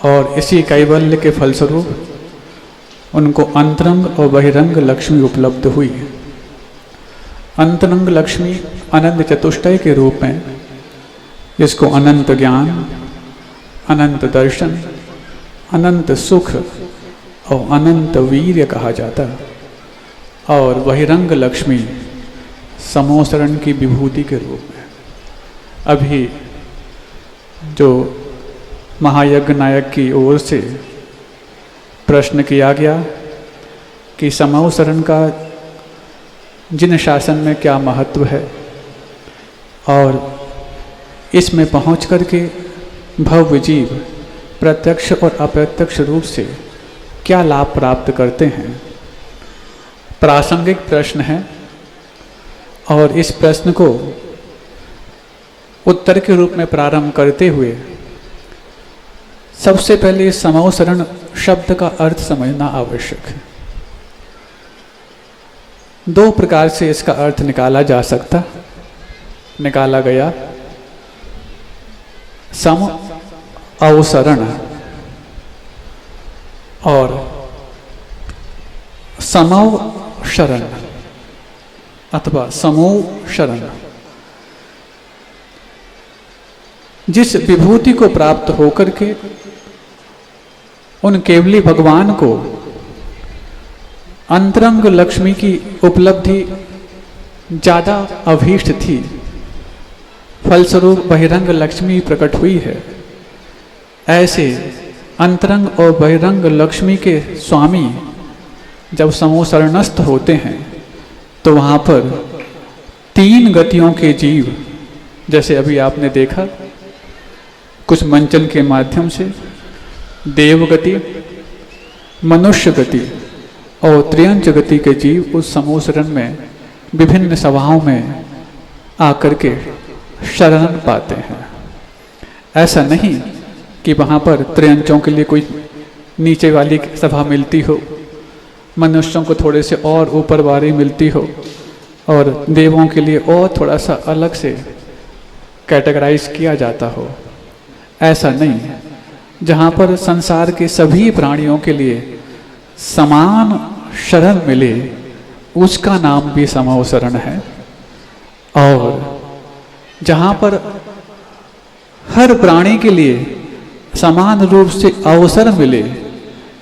और इसी कैवल्य के फलस्वरूप उनको अंतरंग और बहिरंग लक्ष्मी उपलब्ध हुई। अंतरंग लक्ष्मी अनंत चतुष्टय के रूप में, जिसको अनंत ज्ञान, अनंत दर्शन, अनंत सुख और अनंत वीर्य कहा जाता, और बहिरंग लक्ष्मी समोसरण की विभूति के रूप में। अभी जो महायज्ञ नायक की ओर से प्रश्न किया गया कि समोसरण का जिन शासन में क्या महत्व है, और इसमें पहुंच करके भव्य जीव प्रत्यक्ष और अप्रत्यक्ष रूप से क्या लाभ प्राप्त करते हैं, प्रासंगिक प्रश्न है। और इस प्रश्न को उत्तर के रूप में प्रारंभ करते हुए सबसे पहले समोसरण शब्द का अर्थ समझना आवश्यक है। 2 प्रकार से इसका अर्थ निकाला गया। सम अवसरण और समव शरण अथवा समूह शरण। जिस विभूति को प्राप्त होकर के उन केवली भगवान को अंतरंग लक्ष्मी की उपलब्धि ज़्यादा अभीष्ट थी, फलस्वरूप बहिरंग लक्ष्मी प्रकट हुई है। ऐसे अंतरंग और बहिरंग लक्ष्मी के स्वामी जब समोसरणस्थ होते हैं तो वहाँ पर 3 गतियों के जीव, जैसे अभी आपने देखा कुछ मंचन के माध्यम से, देव गति, मनुष्य गति और त्रियंच गति के जीव उस समोसरण में विभिन्न सभाओं में आकर के शरण पाते हैं। ऐसा नहीं कि वहाँ पर त्रियंचों के लिए कोई नीचे वाली सभा मिलती हो, मनुष्यों को थोड़े से और ऊपर वाली मिलती हो, और देवों के लिए और थोड़ा सा अलग से कैटेगराइज किया जाता हो। ऐसा नहीं है। जहाँ पर संसार के सभी प्राणियों के लिए समान शरण मिले, उसका नाम भी समोसरण है। और जहाँ पर हर प्राणी के लिए समान रूप से अवसर मिले,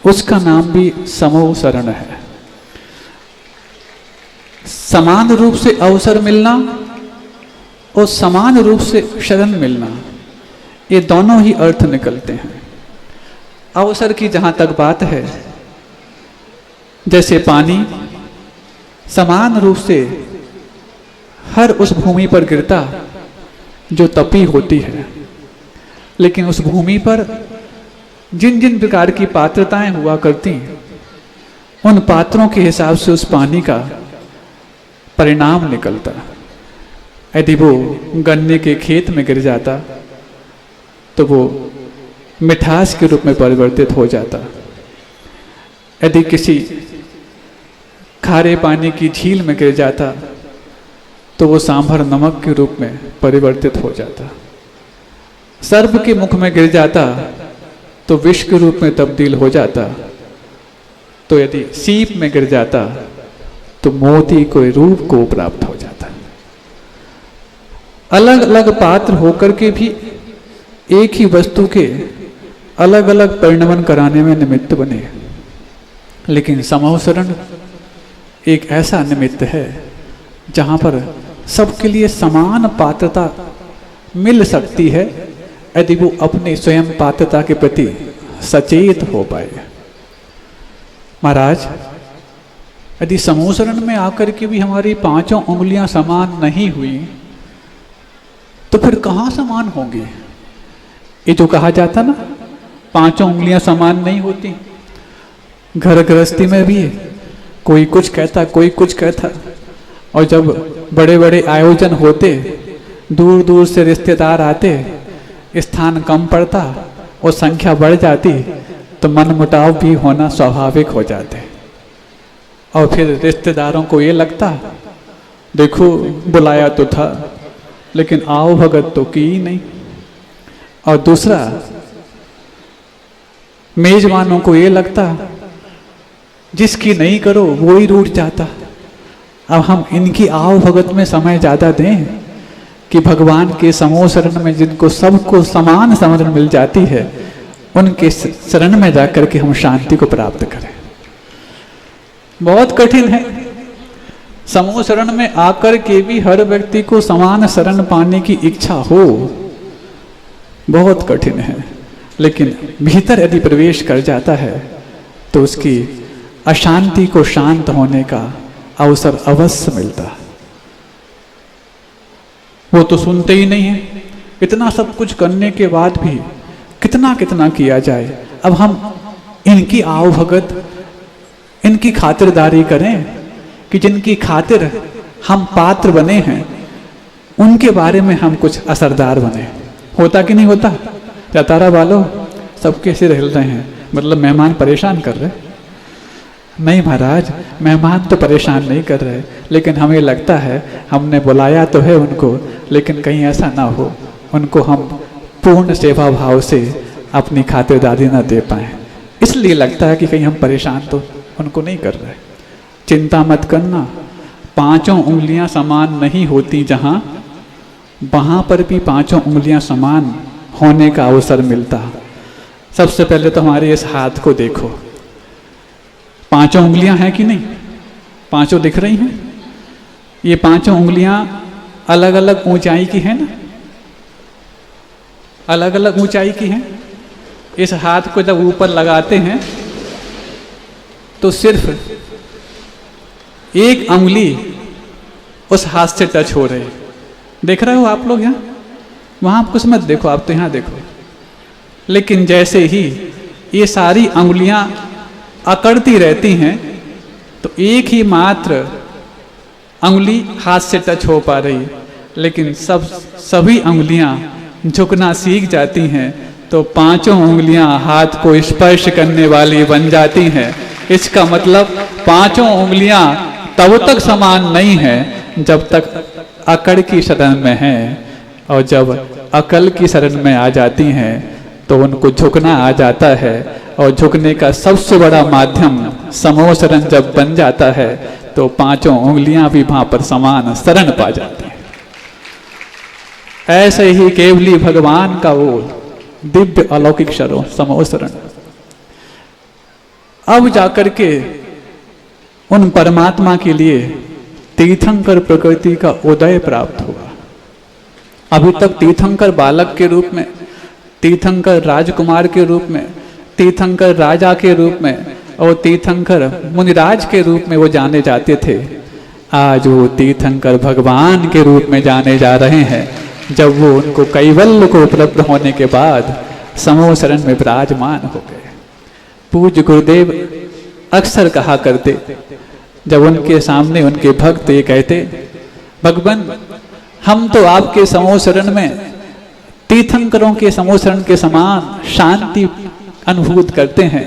उसका नाम भी समोसरण है। समान रूप से अवसर मिलना और समान रूप से शरण मिलना, ये दोनों ही अर्थ निकलते हैं। अवसर की जहाँ तक बात है, जैसे पानी समान रूप से हर उस भूमि पर गिरता जो तपी होती है, लेकिन उस भूमि पर जिन जिन प्रकार की पात्रताएं हुआ करती, उन पात्रों के हिसाब से उस पानी का परिणाम निकलता। यदि वो गन्ने के खेत में गिर जाता तो वो मिठास के रूप में परिवर्तित हो जाता। यदि किसी खारे पानी की झील में गिर जाता तो वो सांभर नमक के रूप में परिवर्तित हो जाता। सर्प के मुख में गिर जाता तो विष के रूप में तब्दील हो जाता। तो यदि सीप में गिर जाता तो मोती के रूप को प्राप्त हो जाता। अलग अलग पात्र होकर के भी एक ही वस्तु के अलग अलग परिणमन कराने में निमित्त बने, लेकिन समवसरण एक ऐसा निमित्त है जहां पर सबके लिए समान पात्रता मिल सकती है, यदि वो अपने स्वयं पात्रता के प्रति सचेत हो पाए। महाराज, यदि समूसरण में आकर के भी हमारी पांचों उंगलियां समान नहीं हुई तो फिर कहाँ समान होंगी? ये जो कहा जाता ना, पांचों उंगलियां समान नहीं होती। घर गृहस्थी में भी कोई कुछ कहता, कोई कुछ कहता, और जब बड़े बड़े आयोजन होते, दूर दूर से रिश्तेदार आते, स्थान कम पड़ता और संख्या बढ़ जाती तो मनमुटाव भी होना स्वाभाविक हो जाते। और फिर रिश्तेदारों को ये लगता, देखो बुलाया तो था लेकिन आओ भगत तो की ही नहीं। और दूसरा, मेजबानों को ये लगता, जिसकी नहीं करो वो ही रूठ जाता। अब हम इनकी आओ भगत में समय ज़्यादा दें कि भगवान के समूह शरण में जिनको सबको समान समझ मिल जाती है, उनके शरण में जाकर के हम शांति को प्राप्त करें। बहुत कठिन है। समूह शरण में आकर के भी हर व्यक्ति को समान शरण पाने की इच्छा हो, बहुत कठिन है। लेकिन भीतर यदि प्रवेश कर जाता है तो उसकी अशांति को शांत होने का अवसर अवश्य मिलता। वो तो सुनते ही नहीं है। इतना सब कुछ करने के बाद भी कितना कितना किया जाए। अब हम इनकी आओ भगत, इनकी खातिरदारी करें कि जिनकी खातिर हम पात्र बने हैं, उनके बारे में हम कुछ असरदार बने। होता कि नहीं होता? चतारा वालों सब कैसे हिल रहे हैं, मतलब मेहमान परेशान कर रहे? नहीं महाराज, मेहमान तो परेशान नहीं कर रहे, लेकिन हमें लगता है हमने बुलाया तो है उनको, लेकिन कहीं ऐसा ना हो उनको हम पूर्ण सेवा भाव से अपनी खातिरदारी ना दे पाए, इसलिए लगता है कि कहीं हम परेशान तो उनको नहीं कर रहे। चिंता मत करना, पांचों उंगलियां समान नहीं होती जहां, वहां पर भी पांचों उंगलियां समान होने का अवसर मिलता। सबसे पहले तो हमारे इस हाथ को देखो, पांचों उंगलियां हैं कि नहीं? पांचों दिख रही हैं? ये पांचों उंगलियां अलग अलग ऊंचाई की है ना, अलग अलग ऊंचाई की हैं। इस हाथ को जब ऊपर लगाते हैं तो सिर्फ एक उंगली उस हाथ से टच हो रही। देख रहे हो आप लोग? यहाँ वहाँ कुछ मत देखो, आप तो यहाँ देखो। लेकिन जैसे ही ये सारी उंगलियां अकड़ती रहती हैं तो एक ही मात्र उंगली हाथ से टच हो पा रही, लेकिन सभी उंगलियां झुकना सीख जाती हैं तो पांचों उंगलियां हाथ को स्पर्श करने वाली बन जाती हैं। इसका मतलब पांचों उंगलियां तब तक समान नहीं है जब तक अकड़ की शरण में है, और जब अकल की शरण में आ जाती हैं तो उनको झुकना आ जाता है। और झुकने का सबसे बड़ा माध्यम समूह शरण जब बन जाता है तो पांचों उंगलियां भी वहां पर समान शरण पा जाती हैं। ऐसे ही केवली भगवान का वो दिव्य अलौकिक शरण समूह शरण, अब जाकर के उन परमात्मा के लिए तीर्थंकर प्रकृति का उदय प्राप्त हुआ। अभी तक तीर्थंकर बालक के रूप में, तीर्थंकर राजकुमार के रूप में, तीर्थंकर राजा के रूप में और तीर्थंकर मुनिराज के रूप में वो जाने जाते थे। आज वो तीर्थंकर भगवान के रूप में जाने जा रहे हैं, जब वो उनको कैवल्य को उपलब्ध होने के बाद समूह शरण में विराजमान हो गए। पूज्य गुरुदेव अक्सर कहा करते, जब उनके सामने उनके भक्त ये कहते, भगवान हम तो आपके समूह शरण में तीर्थंकरों के समूह शरण के समान शांति अनुभूत करते हैं,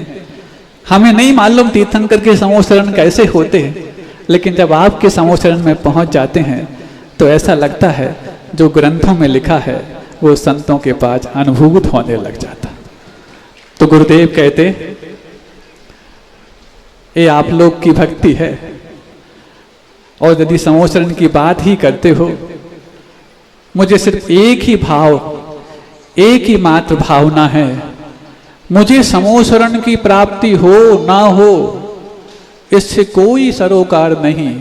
हमें नहीं मालूम तीर्थंकर के समूह शरण कैसे होते हैं, लेकिन जब आपके समूह शरण में पहुंच जाते हैं तो ऐसा लगता है जो ग्रंथों में लिखा है वो संतों के पास अनुभूत होने लग जाता। तो गुरुदेव कहते, ये आप लोग की भक्ति है, और यदि समूह शरण की बात ही करते हो, मुझे सिर्फ एक ही भाव, एक ही मात्र भावना है, मुझे समूह शरण की प्राप्ति हो ना हो इससे कोई सरोकार नहीं,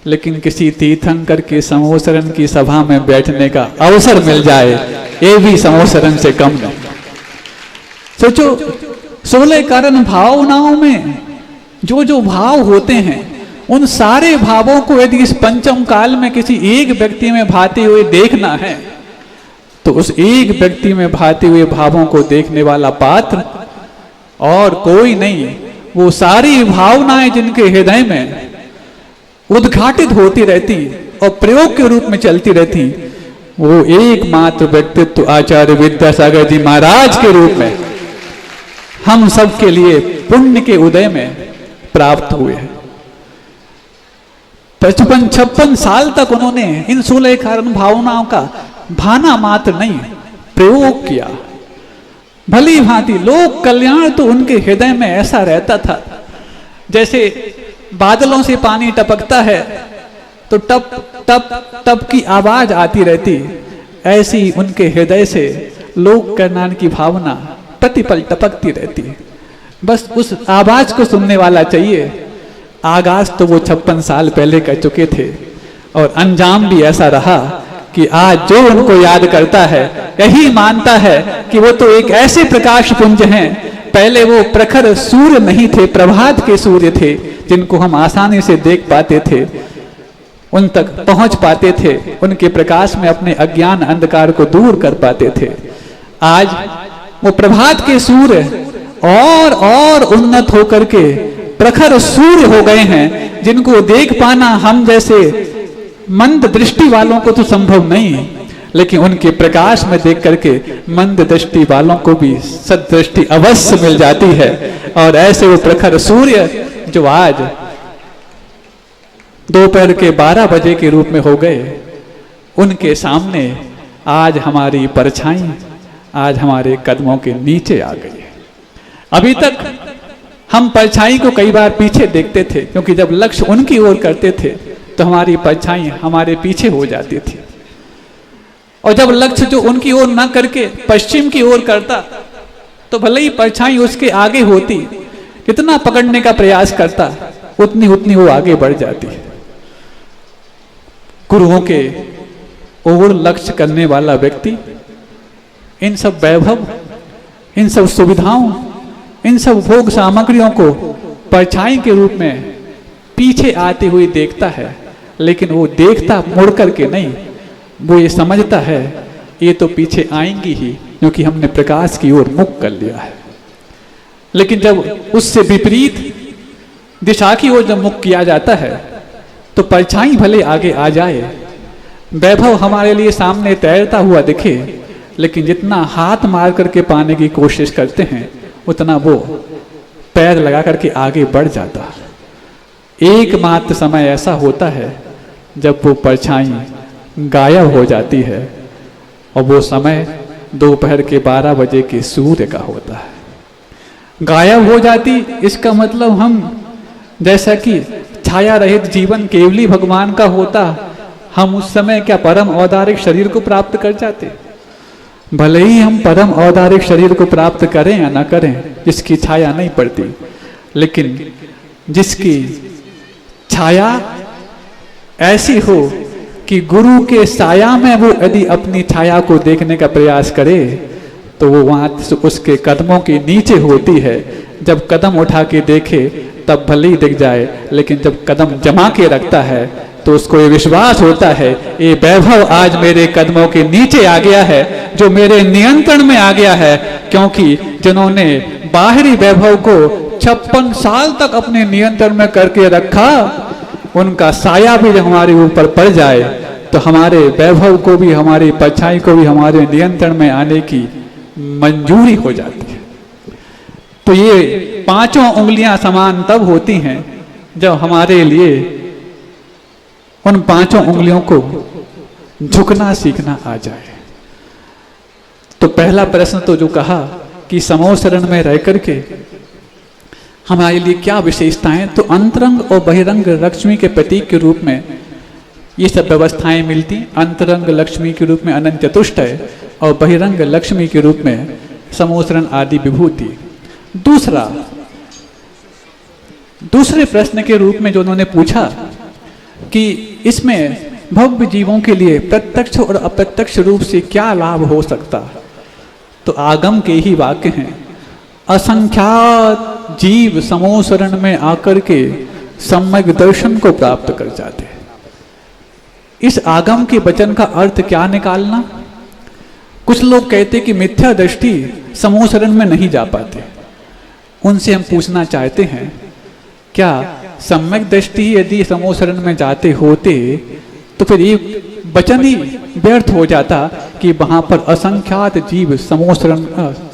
लेकिन किसी तीर्थंकर के समूह शरण की सभा में बैठने का अवसर मिल जाए, ये भी समूह शरण से कम नहीं। सोचो, 16 कारण भावनाओं में जो जो भाव होते हैं, उन सारे भावों को यदि इस पंचम काल में किसी एक व्यक्ति में भाते हुए देखना है, तो उस एक व्यक्ति में भाते हुए भावों को देखने वाला पात्र और कोई नहीं, वो सारी भावनाएं जिनके हृदय में उद्घाटित होती रहती और प्रयोग के रूप में चलती रहती, वो एकमात्र व्यक्तित्व आचार्य विद्यासागर जी महाराज के रूप में हम सब के लिए पुण्य के उदय में प्राप्त हुए हैं। 55-56 साल तक उन्होंने इन 16 कारण भावनाओं का भाना मात्र नहीं प्रयोग किया। भली भांति लोक कल्याण तो उनके हृदय में ऐसा रहता था, जैसे बादलों से पानी टपकता है तो टप टप टप की आवाज आती रहती, ऐसी उनके हृदय से लोक कल्याण की भावना प्रतिपल टपकती रहती। बस उस आवाज को सुनने वाला चाहिए। आगाज तो वो 56 साल पहले कर चुके थे, और अंजाम भी ऐसा रहा कि आज जो उनको याद करता है यही मानता है कि वो तो एक ऐसे प्रकाश पुंज हैं। पहले वो प्रखर सूर्य नहीं थे, प्रभात के सूर्य थे, जिनको हम आसानी से देख पाते थे, उन तक पहुंच पाते थे, उनके प्रकाश में अपने अज्ञान अंधकार को दूर कर पाते थे। आज वो प्रभात के सूर्य और उन्नत होकर के प्रखर सूर्य हो गए हैं, जिनको देख पाना हम जैसे मंद दृष्टि वालों को तो संभव नहीं, लेकिन उनके प्रकाश में देख करके मंद दृष्टि वालों को भी सदृष्टि अवश्य मिल जाती है। और ऐसे वो प्रखर सूर्य जो आज दोपहर के 12 बजे के रूप में हो गए, उनके सामने आज हमारी परछाई आज हमारे कदमों के नीचे आ गई है। अभी तक हम परछाई को कई बार पीछे देखते थे, क्योंकि जब लक्ष्य उनकी ओर करते थे तो हमारी परछाई हमारे पीछे हो जाती थी, और जब लक्ष्य जो उनकी ओर न करके पश्चिम की ओर करता तो भले ही परछाई उसके आगे होती, कितना पकड़ने का प्रयास करता उतनी उतनी वो आगे बढ़ जाती है। गुरुओं के ओर लक्ष्य करने वाला व्यक्ति इन सब वैभव, इन सब सुविधाओं, इन सब भोग सामग्रियों को परछाई के रूप में पीछे आते हुए देखता है, लेकिन वो देखता मुड़ करके नहीं, वो ये समझता है ये तो पीछे आएंगी ही, क्योंकि हमने प्रकाश की ओर मुख कर लिया है। लेकिन जब उससे विपरीत दिशा की ओर जब मुख किया जाता है तो परछाई भले आगे आ जाए, वैभव हमारे लिए सामने तैरता हुआ दिखे, लेकिन जितना हाथ मार करके पाने की कोशिश करते हैं उतना वो पैर लगा करके आगे बढ़ जाता है। एकमात्र समय ऐसा होता है जब वो परछाई गायब हो जाती है, और वो समय दोपहर के 12 बजे के सूर्य का होता है। गायब हो जाती, इसका मतलब हम जैसा कि छाया रहित जीवन केवली भगवान का होता, हम उस समय क्या परम औदारिक शरीर को प्राप्त कर जाते? भले ही हम परम औदारिक शरीर को प्राप्त करें या ना करें, जिसकी छाया नहीं पड़ती, लेकिन जिसकी छाया ऐसी हो कि गुरु के साया में वो यदि अपनी छाया को देखने का प्रयास करे तो वो वहां उसके कदमों के नीचे होती है। जब कदम उठा के देखे तब भले ही दिख जाए, लेकिन जब कदम जमा के रखता है तो उसको ये विश्वास होता है ये वैभव आज मेरे कदमों के नीचे आ गया है, जो मेरे नियंत्रण में आ गया है, क्योंकि जिन्होंने बाहरी वैभव को 56 साल तक अपने नियंत्रण में करके रखा, उनका साया भी जब हमारे ऊपर पड़ जाए तो हमारे वैभव को भी, हमारी परछाई को भी हमारे नियंत्रण में आने की मंजूरी हो जाती है। तो ये पांचों उंगलियां समान तब होती हैं जब हमारे लिए उन पांचों उंगलियों को झुकना सीखना आ जाए। तो पहला प्रश्न तो जो कहा कि समूह शरण में रह करके हमारे लिए क्या विशेषताएं, तो अंतरंग और बहिरंग लक्ष्मी के प्रतीक के रूप में ये सब व्यवस्थाएं मिलती। अंतरंग लक्ष्मी के रूप में अनंत चतुष्टय और बहिरंग लक्ष्मी के रूप में समूह शरण आदि विभूति। दूसरे प्रश्न के रूप में जो उन्होंने पूछा कि इसमें भव्य जीवों के लिए प्रत्यक्ष और अप्रत्यक्ष रूप से क्या लाभ हो सकता, तो आगम के ही वाक्य हैं। असंख्यात जीव समूह शरण में आकर के सम्यक दर्शन को प्राप्त कर जाते हैं। इस आगम के वचन का अर्थ क्या निकालना? कुछ लोग कहते कि मिथ्या दृष्टि समूह शरण में नहीं जा पाते। उनसे हम पूछना चाहते हैं, क्या सम्यक दृष्टि यदि समूह शरण में जाते होते तो फिर ये वचन ही व्यर्थ हो जाता कि वहां पर असंख्यात जीव समूह शरण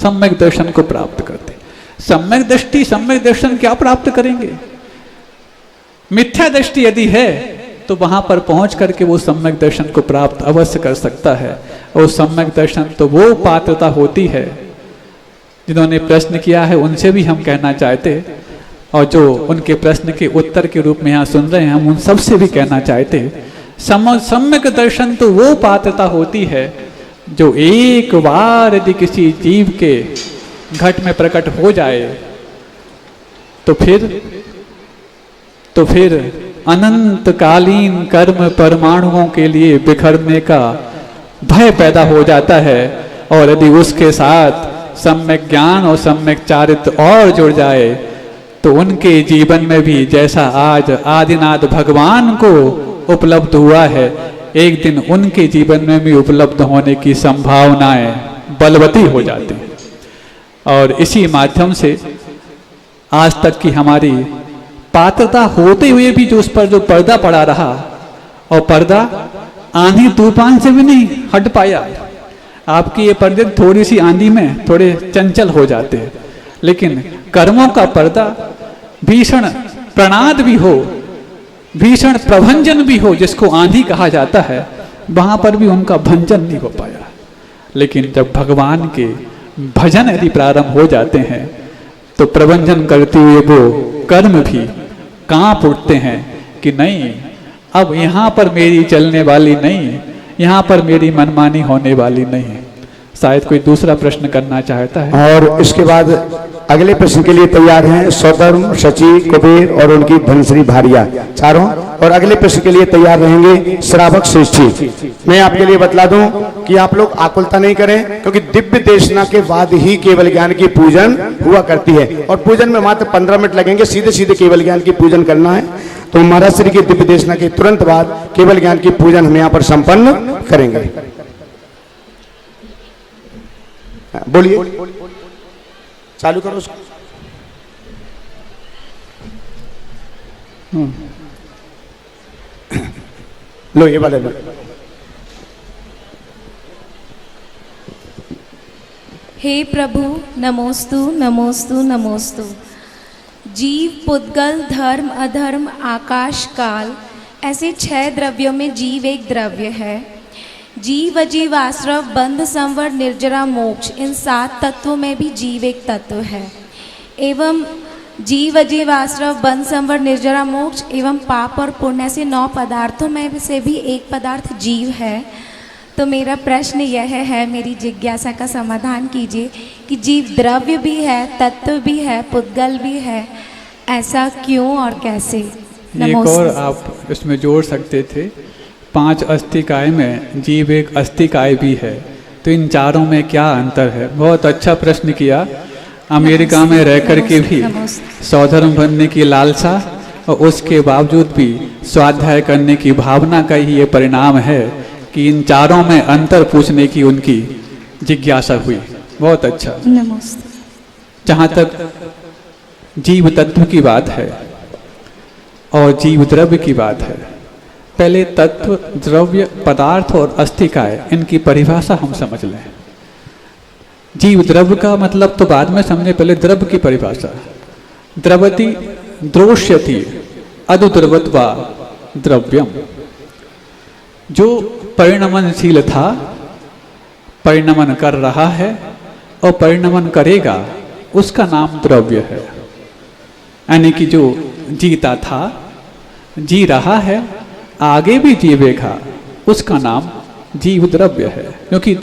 सम्यक दर्शन को प्राप्त करते। सम्यक दृष्टि, सम्यक दर्शन क्या प्राप्त करेंगे? मिथ्या दृष्टि यदि है तो वहां पर पहुंच करके वो सम्यक दर्शन को प्राप्त अवश्य कर सकता है। और सम्यक दर्शन तो वो पात्रता होती है, जिन्होंने प्रश्न किया है उनसे भी हम कहना चाहते, और जो उनके प्रश्न के उत्तर के रूप में यहाँ सुन रहे हैं हम उन सबसे भी कहना चाहते, सम्यक दर्शन तो वो पात्रता होती है जो एक बार यदि किसी जीव के घट में प्रकट हो जाए तो फिर अनंत कालीन कर्म परमाणुओं के लिए बिखरने का भय पैदा हो जाता है। और यदि उसके साथ सम्यक ज्ञान और सम्यक चारित्र और जुड़ जाए तो उनके जीवन में भी जैसा आज आदिनाथ भगवान को उपलब्ध हुआ है, एक दिन उनके जीवन में भी उपलब्ध होने की संभावनाएं बलवती हो जाती हैं। और इसी माध्यम से आज तक की हमारी पात्रता होते हुए भी जो उस पर जो पर्दा पड़ा रहा, और पर्दा आंधी तूफान से भी नहीं हट पाया। आपकी ये पर्दे थोड़ी सी आंधी में थोड़े चंचल हो जाते हैं, लेकिन कर्मों का पर्दा भीषण प्रणाद भी हो, भीषण प्रभंजन भी हो, जिसको आंधी कहा जाता है, वहां पर भी उनका भंजन नहीं हो पाया। लेकिन जब भगवान के भजन यदि प्रारंभ हो जाते हैं तो प्रभंजन करते हुए वो कर्म भी कांप उठते हैं कि नहीं, अब यहाँ पर मेरी चलने वाली नहीं, यहाँ पर मेरी मनमानी होने वाली नहीं। शायद कोई दूसरा प्रश्न करना चाहता है। और इसके बाद अगले प्रश्न के लिए तैयार हैं सौधर्म, शची, कुबेर और उनकी धनश्री भारिया चारों। और अगले प्रश्न के लिए तैयार रहेंगे श्रावक श्रेष्ठी। मैं आपके लिए बतला दूं कि आप लोग आकुलता नहीं करें, क्योंकि दिव्य देशना के बाद ही केवल ज्ञान की पूजन हुआ करती है। और पूजन में मात्र 15 मिनट लगेंगे, सीधे सीधे केवल ज्ञान की पूजन करना है। तो महाराज श्री के दिव्य देशना के तुरंत बाद केवल ज्ञान की पूजन हम यहाँ पर संपन्न करेंगे। बोलिए, चालू करो उसको। लो ये वाले लो। हे प्रभु, नमोस्तु नमोस्तु नमोस्तु। जीव, पुद्गल, धर्म, अधर्म, आकाश, काल, ऐसे 6 द्रव्यों में जीव एक द्रव्य है। जीव, अजीव, आश्रव, बंध, संवर, निर्जरा, मोक्ष, इन 7 तत्वों में भी जीव एक तत्व है। एवं जीव, अजीव, आश्रव, बंध, संवर, निर्जरा, मोक्ष एवं पाप और पुण्य से 9 पदार्थों में से भी एक पदार्थ जीव है। तो मेरा प्रश्न यह है, मेरी जिज्ञासा का समाधान कीजिए कि जीव द्रव्य भी है, तत्व भी है, पुद्गल भी है, ऐसा क्यों और कैसे? एक और आप इसमें जोड़ सकते थे, 5 अस्थिकाय में जीव एक अस्थिकाय भी है, तो इन चारों में क्या अंतर है? बहुत अच्छा प्रश्न किया। अमेरिका में रह कर के भी सौधर्म बनने की लालसा और उसके बावजूद भी स्वाध्याय करने की भावना का ही ये परिणाम है कि इन चारों में अंतर पूछने की उनकी जिज्ञासा हुई। बहुत अच्छा। नमस्ते। जहाँ तक जीव तत्व की बात है और जीव द्रव्य की बात है, पहले तत्व, द्रव्य, पदार्थ और अस्थिकाय, इनकी परिभाषा हम समझ लें। जीव द्रव्य का मतलब तो बाद में समझे, पहले द्रव्य की परिभाषा। द्रवति द्रोष्यति अदुद्रवत्वा द्रव्यम। जो परिणमनशील था, परिणमन कर रहा है और परिणमन करेगा, उसका नाम द्रव्य है। यानी कि जो जीता था, जी रहा है, आगे भी जीवेगा, उसका नाम जीव द्रव्य है। क्योंकि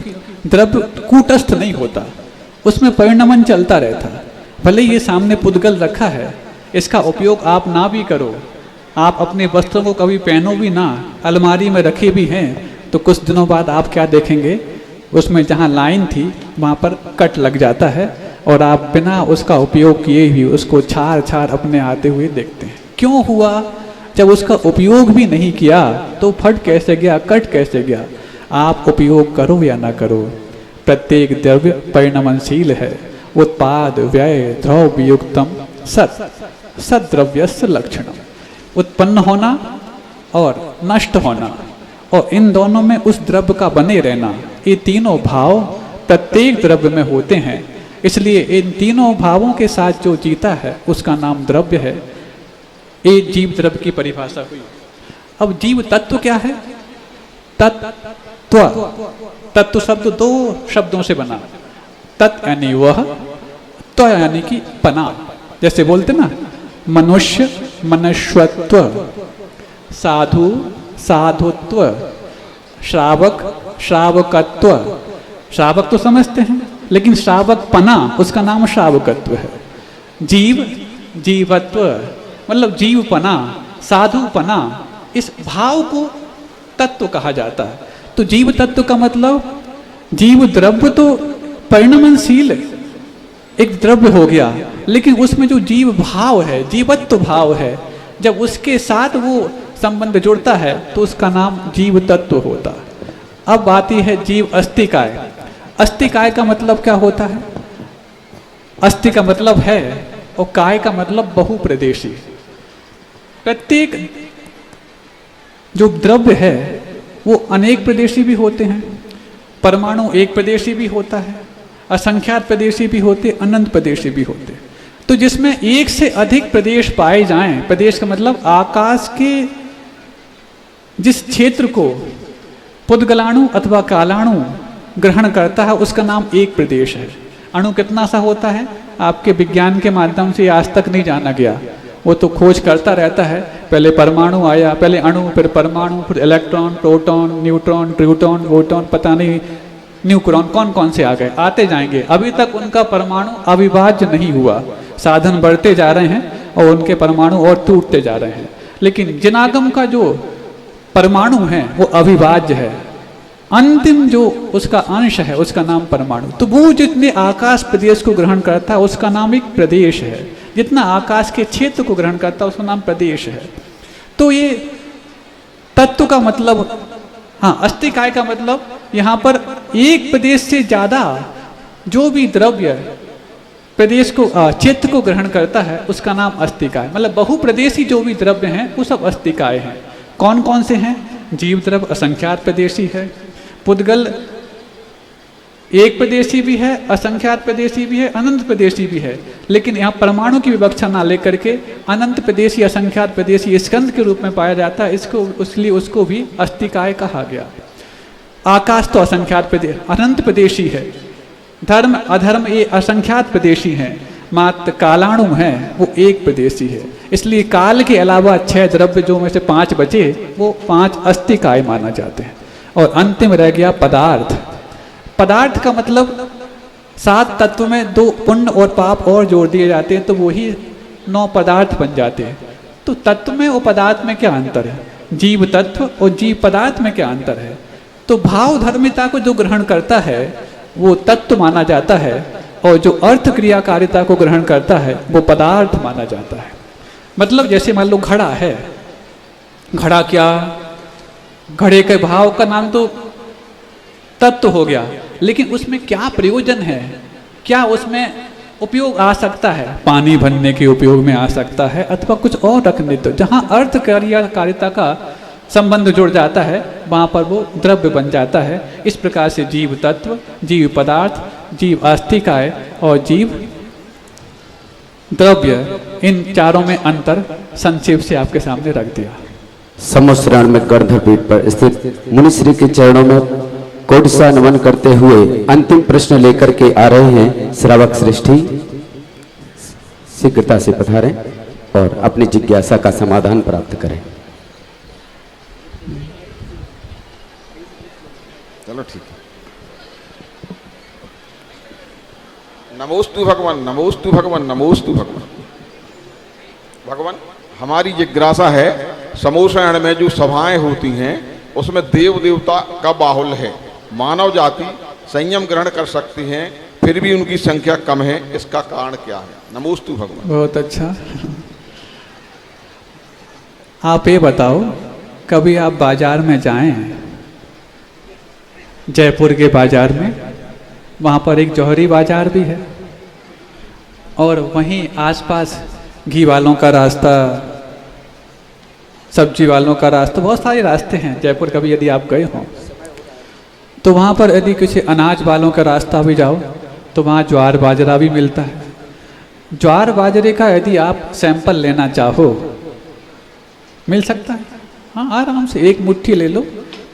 द्रव्य कूटस्थ नहीं होता, उसमें परिणमन चलता रहता। भले ये सामने पुद्गल रखा है, इसका उपयोग आप ना भी करो, आप अपने वस्त्रों को कभी पहनो भी ना, अलमारी में रखे भी हैं, तो कुछ दिनों बाद आप क्या देखेंगे, उसमें जहाँ लाइन थी वहाँ पर कट लग जाता है और आप बिना उसका उपयोग किए ही उसको छार छार अपने आते हुए देखते हैं। क्यों हुआ? जब उसका उपयोग भी नहीं किया तो फट कैसे गया, कट कैसे गया? आप उपयोग करो या ना करो, प्रत्येक द्रव्य परिणमनशील है। उत्पाद व्यय द्रव्य युक्तम सत सद्द्रव्यस्य लक्षणम। उत्पन्न होना और नष्ट होना, और इन दोनों में उस द्रव्य का बने रहना, ये तीनों भाव प्रत्येक द्रव्य में होते हैं। इसलिए इन तीनों भावों के साथ जो जीता है उसका नाम द्रव्य है। ये जीव द्रव्य की परिभाषा हुई। अब जीव तत्व क्या है? तत्व। तत्व शब्द दो शब्दों से बना। तत् यानी वह, त्व यानी कि पना। जैसे बोलते ना, मनुष्य मनुष्यत्व, साधु साधुत्व, श्रावक श्रावकत्व। श्रावक तो समझते हैं, लेकिन श्रावक पना, उसका नाम श्रावकत्व है। जीव जीवत्व मतलब जीवपना, साधुपना, इस भाव को तत्व कहा जाता है। तो जीव तत्व का मतलब जीव द्रव्य तो परिणमनशील एक द्रव्य हो गया, लेकिन उसमें जो जीव भाव है, जीवत्व भाव है, जब उसके साथ वो संबंध जुड़ता है तो उसका नाम जीव तत्व होता है। अब आती है जीव अस्थिकाय। अस्थिकाय का मतलब क्या होता है? अस्थि का मतलब है और काय का मतलब बहुप्रदेशी। प्रत्येक जो द्रव्य है वो अनेक प्रदेशी भी होते हैं। परमाणु एक प्रदेशी भी होता है, असंख्यात प्रदेशी भी होते, अनंत प्रदेशी भी होते। तो जिसमें एक से अधिक प्रदेश पाए जाएं, प्रदेश का मतलब आकाश के जिस क्षेत्र को पुद्गलाणु अथवा कालाणु ग्रहण करता है उसका नाम एक प्रदेश है। अणु कितना सा होता है आपके विज्ञान के माध्यम से आज तक नहीं जाना गया, वो तो खोज करता रहता है। पहले परमाणु आया, पहले अणु, फिर परमाणु, फिर इलेक्ट्रॉन, प्रोटॉन, न्यूट्रॉन, ट्रूटॉन, वोटॉन, पता नहीं न्यूक्रॉन कौन कौन से आ गए, आते जाएंगे। अभी तक उनका परमाणु अविभाज्य नहीं हुआ। साधन बढ़ते जा रहे हैं और उनके परमाणु और टूटते जा रहे हैं। लेकिन जिनागम का जो परमाणु है वो अविभाज्य है। अंतिम जो उसका अंश है उसका नाम परमाणु। तो वो जितने आकाश प्रदेश को ग्रहण करता है उसका नाम एक प्रदेश है। जितना आकाश के क्षेत्र को ग्रहण करता है उसका नाम प्रदेश है। तो ये तत्व का मतलब, हाँ, अस्थिकाय का मतलब यहाँ पर एक प्रदेश से ज्यादा जो भी द्रव्य प्रदेश को क्षेत्र को ग्रहण करता है उसका नाम अस्थिकाय। मतलब बहुप्रदेशी जो भी द्रव्य हैं वो सब अस्थिकाय हैं। कौन कौन से हैं? जीव द्रव्य असंख्यात प्रदेशी है, पुद्गल एक प्रदेशी भी है, असंख्यात प्रदेशी भी है, अनंत प्रदेशी भी है। लेकिन यहाँ परमाणु की विवक्षा ना लेकर के अनंत प्रदेशी, असंख्यात प्रदेशी स्कंद के रूप में पाया जाता है। इसको इसलिए उसको भी अस्थिकाय कहा गया। आकाश तो असंख्यात प्रदेश, अनंत प्रदेशी है। धर्म अधर्म ये असंख्यात प्रदेशी हैं। मात्र कालाणु है वो एक प्रदेशी है। इसलिए काल के अलावा 6 द्रव्य जो में से 5 बचे वो 5 अस्थिकाय माना जाते हैं। और अंतिम रह गया पदार्थ। पदार्थ का मतलब 7 तत्व में 2 पुण्य और पाप और जोड़ दिए जाते हैं तो वही 9 पदार्थ बन जाते हैं। तो तत्व में और पदार्थ में क्या अंतर है? जीव तत्व और जीव पदार्थ में क्या अंतर है? तो भाव धर्मिता को जो ग्रहण करता है वो तत्व माना जाता है, और जो अर्थ क्रियाकारिता को ग्रहण करता है वो पदार्थ माना जाता है। मतलब जैसे मान लो घड़ा है, घड़ा क्या, घड़े के भाव का नाम तो तत्व हो गया, लेकिन उसमें क्या प्रयोजन है, क्या उसमें उपयोग आ सकता है, पानी भरने के उपयोग में आ सकता है अथवा कुछ और रखने, तो जहाँ अर्थ कारिता का संबंध जुड़ जाता है वहाँ पर वो द्रव्य बन जाता है। इस प्रकार से जीव तत्व, जीव पदार्थ, जीव अस्थिकाय और जीव द्रव्य, इन चारों में अंतर संक्षेप से आपके सामने रख दिया। समोसरण में गर्धर पीठ पर स्थित मुनिश्री के चरणों में कोटसा नमन करते हुए अंतिम प्रश्न लेकर के आ रहे हैं श्रावक श्रेष्ठी। शीघ्रता से पधारें और अपनी जिज्ञासा का समाधान प्राप्त करें। चलो ठीक है। नमोस्तु भगवान, नमोस्तु भगवान, नमोस्तु भगवान। भगवान, हमारी जिज्ञासा है, समोसरण में जो सभाएं होती हैं उसमें देव देवता का बाहुल्य है, मानव जाति संयम ग्रहण कर सकती हैं, फिर भी उनकी संख्या कम है, इसका कारण क्या है? नमोस्तु भगवान। बहुत अच्छा। आप ये बताओ, कभी आप बाजार में जाएं, जयपुर के बाजार में, वहाँ पर एक जौहरी बाजार भी है और वहीं आसपास घी वालों का रास्ता, सब्जी वालों का रास्ता, बहुत सारे रास्ते हैं जयपुर। कभी यदि आप गए हों तो वहाँ पर यदि किसी अनाज वालों का रास्ता भी जाओ तो वहाँ ज्वार बाजरा भी मिलता है। ज्वार बाजरे का यदि आप सैंपल लेना चाहो मिल सकता है, हाँ आराम से एक मुट्ठी ले लो।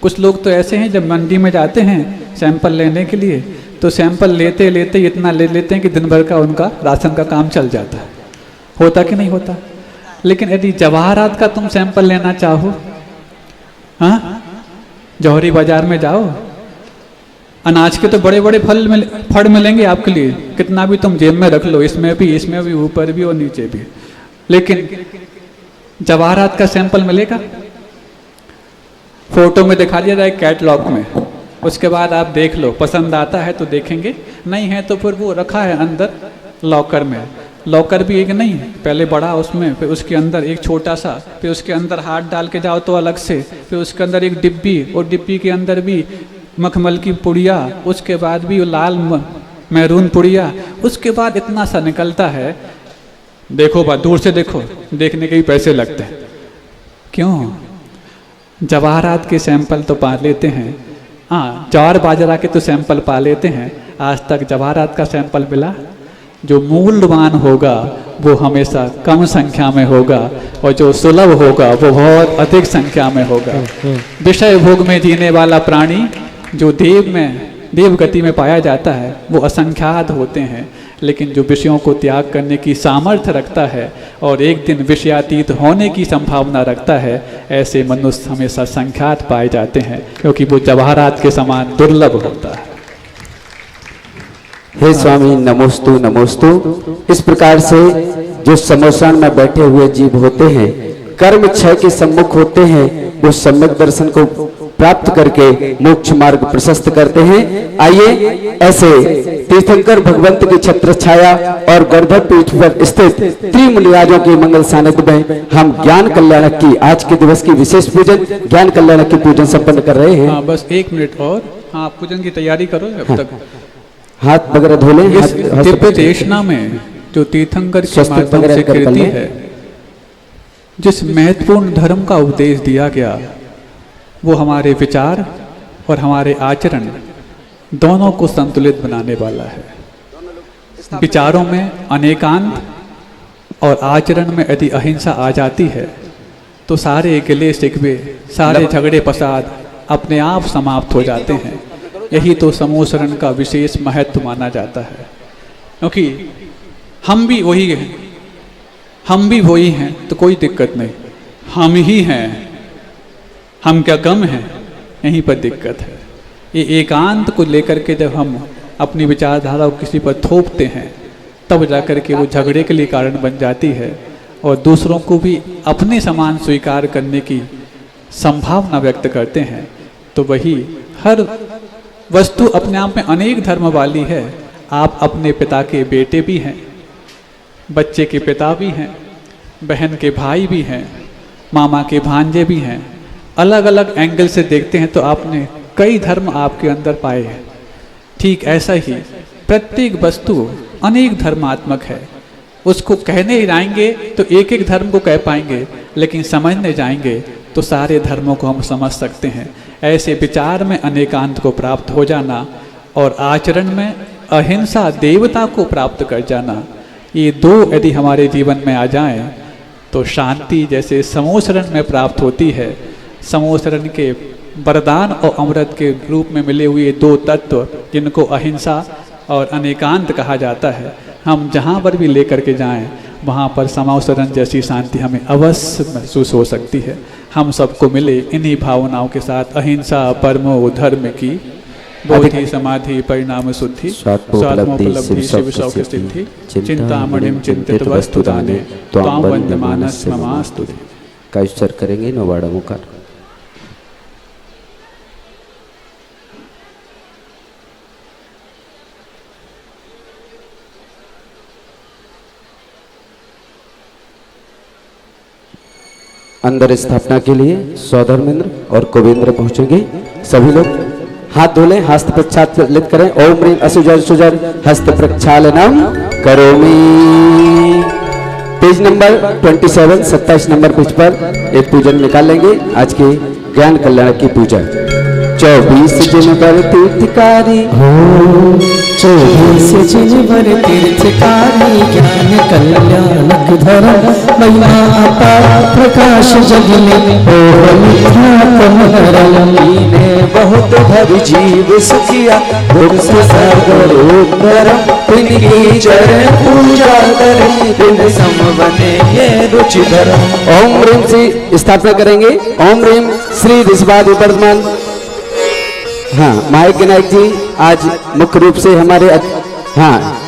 कुछ लोग तो ऐसे हैं जब मंडी में जाते हैं सैंपल लेने के लिए तो सैंपल लेते लेते इतना ले लेते हैं कि दिन भर का उनका राशन का काम चल जाता है। होता कि नहीं होता? लेकिन यदि जवाहरात का तुम सैंपल लेना चाहो, हाँ जौहरी बाजार में जाओ, अनाज के तो बड़े बड़े फल मिलेंगे आपके लिए, कितना भी तुम जेब में रख लो, इसमें भी, ऊपर भी और नीचे भी, लेकिन जवाहरात का सैंपल मिलेगा? फोटो में दिखा दिया जाए कैटलॉग में, उसके बाद आप देख लो, पसंद आता है तो देखेंगे, नहीं है तो फिर वो रखा है अंदर लॉकर में। लॉकर भी एक नहीं है, पहले बड़ा उसमें, फिर उसके अंदर एक छोटा सा, फिर उसके अंदर हाथ डाल के जाओ तो अलग से, फिर उसके अंदर एक डिब्बी और डिब्बी के अंदर भी मखमल की पुड़िया, उसके बाद भी लाल मैरून पुड़िया, उसके बाद इतना सा निकलता है। देखो बात दूर से देखो, देखने के भी पैसे लगते हैं। क्यों? जवाहरात के सैंपल तो पा लेते हैं, हाँ ज्वार बाजरा के तो सैंपल पा लेते हैं, आज तक जवाहरात का सैंपल मिला? जो मूल्यवान होगा वो हमेशा कम संख्या में होगा और जो सुलभ होगा वो बहुत अधिक संख्या में होगा। विषय भोग में जीने वाला प्राणी जो देव गति में पाया जाता है वो असंख्यात होते हैं, लेकिन जो विषयों को त्याग करने की सामर्थ्य रखता है और एक दिन विषयातीत होने की संभावना रखता है, ऐसे मनुष्य हमेशा संख्यात पाए जाते हैं, क्योंकि वो जवाहरात के समान दुर्लभ होता है। हे स्वामी नमोस्तु नमोस्तु। इस प्रकार से जो समोसण में बैठे हुए जीव होते हैं, कर्म क्षय के सम्मुख होते हैं, वो सम्यक दर्शन को प्राप्त करके मोक्ष मार्ग प्रशस्त करते हैं। आइए ऐसे तीर्थंकर भगवंत की छत्र छाया और गर्दर पीठ पर स्थित त्रिमुनिराजों के मंगल सानिध्य में हम ज्ञान कल्याणक की आज के दिवस की विशेष पूजन, ज्ञान कल्याणक की पूजन संपन्न कर रहे हैं। हाँ, बस एक मिनट और, हाँ पूजन की तैयारी करो जब तक। हाथ वगैरह धो लें। दिव्य देशना में जो तीर्थंकर के माध्यम से कीर्ति है, जिस महत्वपूर्ण धर्म का उपदेश दिया गया वो हमारे विचार और हमारे आचरण दोनों को संतुलित बनाने वाला है। विचारों में अनेकांत और आचरण में यदि अहिंसा आ जाती है तो सारे गिले शिकवे, सारे झगड़े फसाद अपने आप समाप्त हो जाते हैं। यही तो समोसरण का विशेष महत्व माना जाता है, क्योंकि हम भी वही हैं तो कोई दिक्कत नहीं, हम ही हैं, हम क्या कम हैं, यहीं पर दिक्कत है। ये एकांत को लेकर के जब हम अपनी विचारधारा को किसी पर थोपते हैं तब जाकर के वो झगड़े के लिए कारण बन जाती है और दूसरों को भी अपने समान स्वीकार करने की संभावना व्यक्त करते हैं। तो वही हर वस्तु अपने आप में अनेक धर्म वाली है। आप अपने पिता के बेटे भी हैं, बच्चे के पिता भी हैं, बहन के भाई भी हैं, मामा के भांजे भी हैं। अलग अलग एंगल से देखते हैं तो आपने कई धर्म आपके अंदर पाए हैं। ठीक ऐसा ही प्रत्येक वस्तु अनेक धर्मात्मक है। उसको कहने जाएंगे तो एक एक धर्म को कह पाएंगे, लेकिन समझने जाएंगे तो सारे धर्मों को हम समझ सकते हैं। ऐसे विचार में अनेकांत को प्राप्त हो जाना और आचरण में अहिंसा देवता को प्राप्त कर जाना, ये दो यदि हमारे जीवन में आ जाएं तो शांति जैसे समोसरण में प्राप्त होती है। समोसरण के वरदान और अमृत के रूप में मिले हुए दो तत्व जिनको अहिंसा और अनेकांत कहा जाता है, हम जहाँ पर भी लेकर के जाएं वहाँ पर समोसरण जैसी शांति हमें अवश्य महसूस हो सकती है। हम सबको मिले इन्हीं भावनाओं के साथ अहिंसा परमो धर्म की बोधि समाधि परिणाम शुद्धि स्वात्मोपलब्धि शिव शौक सिद्धि चिंतामणिम चिंतित वस्तु दाने त्वां वंदमानस ममास्तुते। का उच्चार करेंगे नवाड़ा मुखार। अंदर स्थापना के लिए सौधर्मेंद्र और गोविंद्र पहुंचेंगे। सभी लोग हाथ धो लें, हस्त प्रक्षालित करें। ओम ह्रीं असुजर सुजर हस्त प्रक्षालनम करोमि। पेज नंबर 27 27 नंबर पेज पर एक पूजन निकाल लेंगे। आज के ज्ञान कल्याण की पूजा 24 जिनवर तीर्थकारी 24 जिनवर तीर्थकारी ज्ञान कल्याणक धर्म महिमा अपार प्रकाश जग में बहुत भव जीव सुखिया दुख से सागर उद्धरम तिनकी चरण पूजा करें दिन सम बने ये रुचि धर्म। ओम ह्रीं से स्थापना करेंगे। ओम ह्रीं श्री ऋषभादि वर्धमान। हाँ, माइक विनायक जी आज मुख्य रूप से हमारे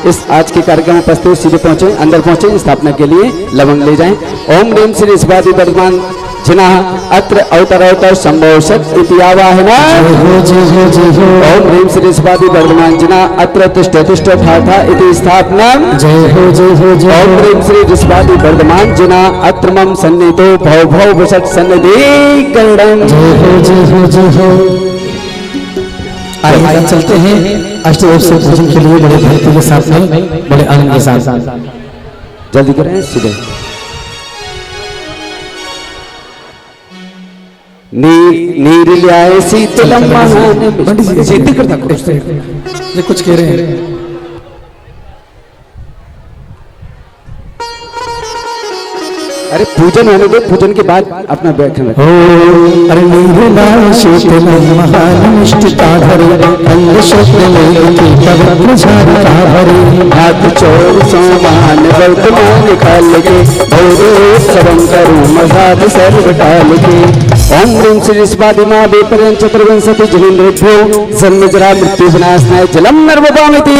इस आज के कार्यक्रम में उपस्थित सीधे पहुंचे, अंदर पहुंचे, स्थापना के लिए लवंग ले जाएं। ओम ह्रीं श्री ऋषभादि वर्धमान जिना अत्र अवतरवतर संभवशत इति आवाहना। ओम ह्रीं श्री ऋषभादि वर्धमान जिना अत्र तिष्ठ तिष्ठ ठाठा इति स्थापना। ओम ह्रीं श्री ऋषभादि वर्धमान जिना अत्र मम सन्निधो भव भव वसत सन्निधि गरुड़म। आइए चलते हैं अष्टोत्सव पूजन के लिए बड़े भक्ति के साथ में, बड़े आनंद के साथ। जल्दी करें सीधे। नीर लियाए शीतलम महान सीधी करता ये कुछ कह रहे हैं। अरे पूजन होने दो, पूजन के बाद अपना बैठन रखो। अरे नीर लाए शीतलम महान निष्ठता धरे अंग शक्ल पवित्र झारिका भरे हाथ चोर समान वर्तमान काल के भोरे सबम करूं मजाद सर्व टाल के। ओम ह्रीं श्री ऋषभादि मां बेपर्यं चतुर्विंशति जलेन्द्रेभ्यो जन्मजरा मृत्यु विनाशनाय जलम नर्मदामिति।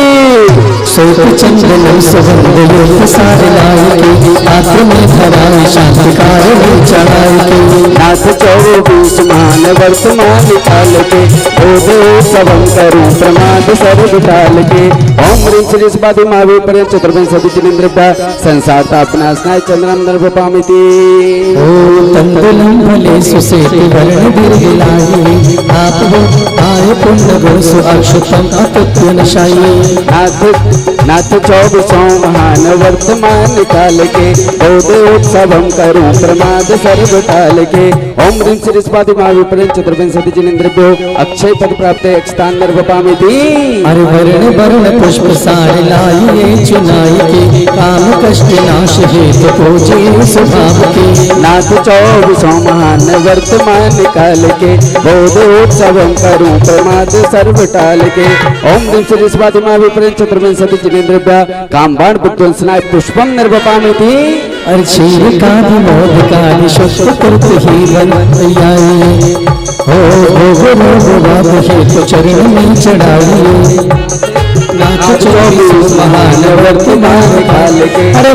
सोत चंद्रम सुगंध योग सारे लाए के पात्र में धरा शांतिकार चढ़ाए के। नाथ 24 मान वर्तमान काल के बोधो सबम करूं प्रमाद सर्व टाल के। ओम ह्रीं श्री ऋषभादि मां बेपर्यं चतुर्विंशति जलेन्द्रेभ्यो संसार तापनाशनाय चंद्रम नर्मदामिति। ओम तंदुलम भले सुसे वर्ण दीर्घ लाए आप हो आए पुण्य गुण सु अक्षतम अतत्व नशाई। नाथ 24 महान वर्तमान काल के बोधो उत्सवम करूं प्रमाद सर्व टाल के। ओम ह्रीं श्री ऋषभादि मां बेपर्यं चतुर्विंशति जलेन्द्रेभ्यो अक्षय पद प्राप्त स्थान नर्मदामिति। अरे वर्ण वर्ण पुष्प सारे लाए चुनाई के काम कष्ट नाश हेतु पूजे स्वभाव के। नाथ 24 महान वर्तमान काल के बोधोत्सवम करूं प्रमाद सर्व टाल के। ओम ह्रीं श्री ऋषभादि मां बेपर्यं चतुर्विंशति जलेन्द्रेभ्यो कामबाण विध्वंसनाय पुष्पम नर्मदामिति। अरे क्षीर का विमोद काल शुक्र कृत ही बन हो रोग वाद हेतु चरण में चढ़ाइए। नाथ चौबीस महान वर्तमान काल के, अरे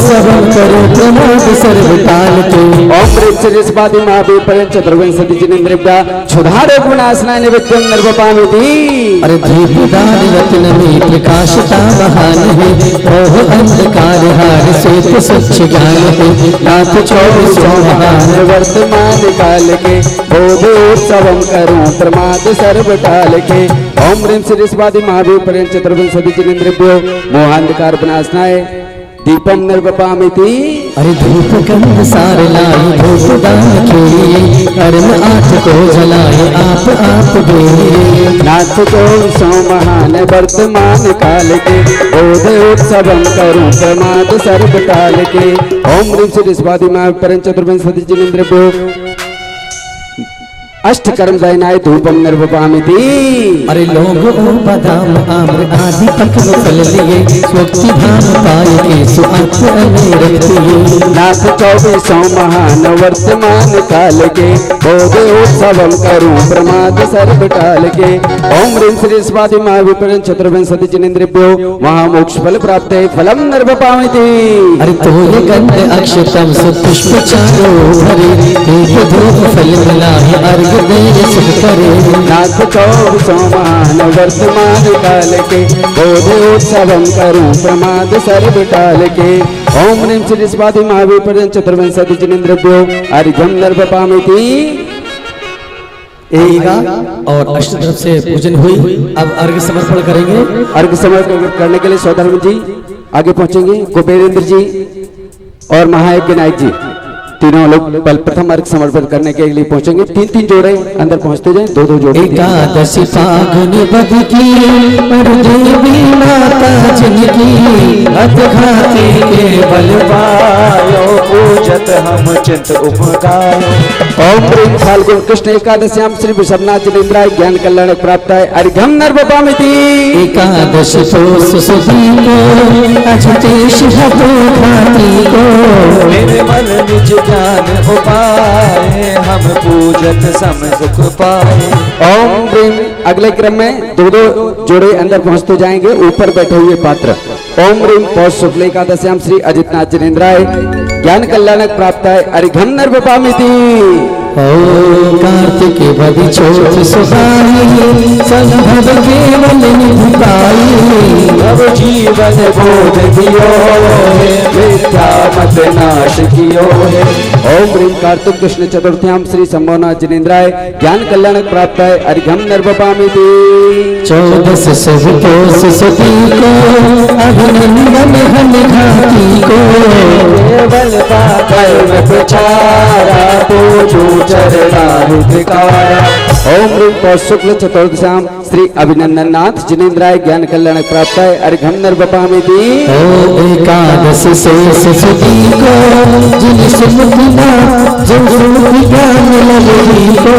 सब करो प्रमोद सर्व काल के। ओम प्रेक्षिस्वादि महावीर परम चतुर्विंशति जिनेन्द्रिया क्षुधारे गुणासनाय निवेद्यं निर्वपामिति। अरे दीपदान रत्न में प्रकाशता महान है, ओह अंधकार हार श्वेत स्वच्छ ज्ञान है। नाथ चौबीसों महान वर्तमान काल के, बोधोत्सवम करूं प्रमाद सर्व टाल के। ओम ह्रीं श्री स्वादि महावीर परम चतुर्विंशति जिनेन्द्रियो मोहांधकार विनाशनाय दीपम निर्वपामिति। अरे धूप गंध सार लाए धूप दान के, कर्म 8 को जलाए आप दे। नाथ चौबीसों महान वर्तमान काल के, बोधोत्सवम करूं प्रमाद सर्व टाल के। ओम ह्रीं श्री स्वादि महावीर परम चतुर्विंशति जिनेन्द्रियो अष्ट कर्म दयनाय धूपम निर्वपामिति। अरे लोग बादाम आम्र आदि पक्व फल लिए, स्वस्ति धाम पाए के सुअर्थ अनेरतिये। नाथ चौबीसों महान वर्तमान काल के, बोधोत्सवम करूं प्रमाद सर्व टाल के। ओम ह्रीं श्री स्वादि महावीर परम चतुर्विंशति जिनेन्द्रियो महामोक्ष फल प्राप्त फलम निर्वपामिति। अरे तोय गंध अक्षतम सुपुष्प चारो हरे, एक धूप फल मिलाए अर्घ सुख करे। नाथ चौबीसों महान वर्तमान काल के, बोधोत्सवम करूं प्रमाद सर्व टाल के। ओम ह्रीं श्री स्वादि महावीर परम चतुर्विंशति जिनेन्द्रियो अर्घ्यं निर्वपामिति। और अष्टद्रव्य से पूजन हुई, अब अर्घ समर्पण करेंगे। अर्घ समर्पण करने के लिए सौधर्म जी आगे पहुंचेंगे। कुबेरेंद्र जी और महायज्ञ नायक जी तीनों लोग प्रथम अर्घ समर्पण करने के लिए पहुंचेंगे। 3-3 जोड़े अंदर पहुंचते जाएं, 2-2 जोड़े। एकादशी फागुन बद की, पर देवी माता जिनकी, अतघाती के बल पायो, पूजत हम चिंत उपकायो। ओम ह्रीं फाल्गुन कृष्ण एकादश्याम श्री विषभनाथ जिनेन्द्राय ज्ञान कल्याण प्राप्ताय अर्घ्यं निर्वपामिति। एकादशी तो सुसुदी को, अजतेश हतो घाती को, मेरे मन निज ज्ञान उपाय, हम पूजत सम सुख पाए। ओम ह्रीं अगले क्रम में 2-2 जोड़े अंदर पहुंचते जाएंगे। ऊपर बैठे हुए पात्र ओम ह्रीं पौष शुक्ल एकादश्याम श्री अजितनाथ जिनेन्द्राय ज्ञान कल्याण प्राप्ताय अर्घ्यं निर्वपामिति। कार्तिक बदि चौथ सुहाई, संभव केवल निभाई, अब जीवन बोध दियो है, मिथ्या मत नाश कियो है। ओम ह्रीं कार्तिक कृष्ण चतुर्थ्याम श्री शंभुनाथ जिनेन्द्राय ज्ञान कल्याण प्राप्ताय अर्घ्यं निर्वपामिति। 14 शुभ पौष सती को, अभिनंदन हम घाती को, केवल कर्म प्रचारा, पूजो ओम ह्रीं पौष शुक्ल चतुर्दशाम श्री अभिनंदन नाथ जिनेन्द्राय ज्ञान कल्याण प्राप्ताय अर्घ्यं निर्वपामिति। एकादश शेष सती को, जिन सुमतिना जिन ज्ञान लगी को,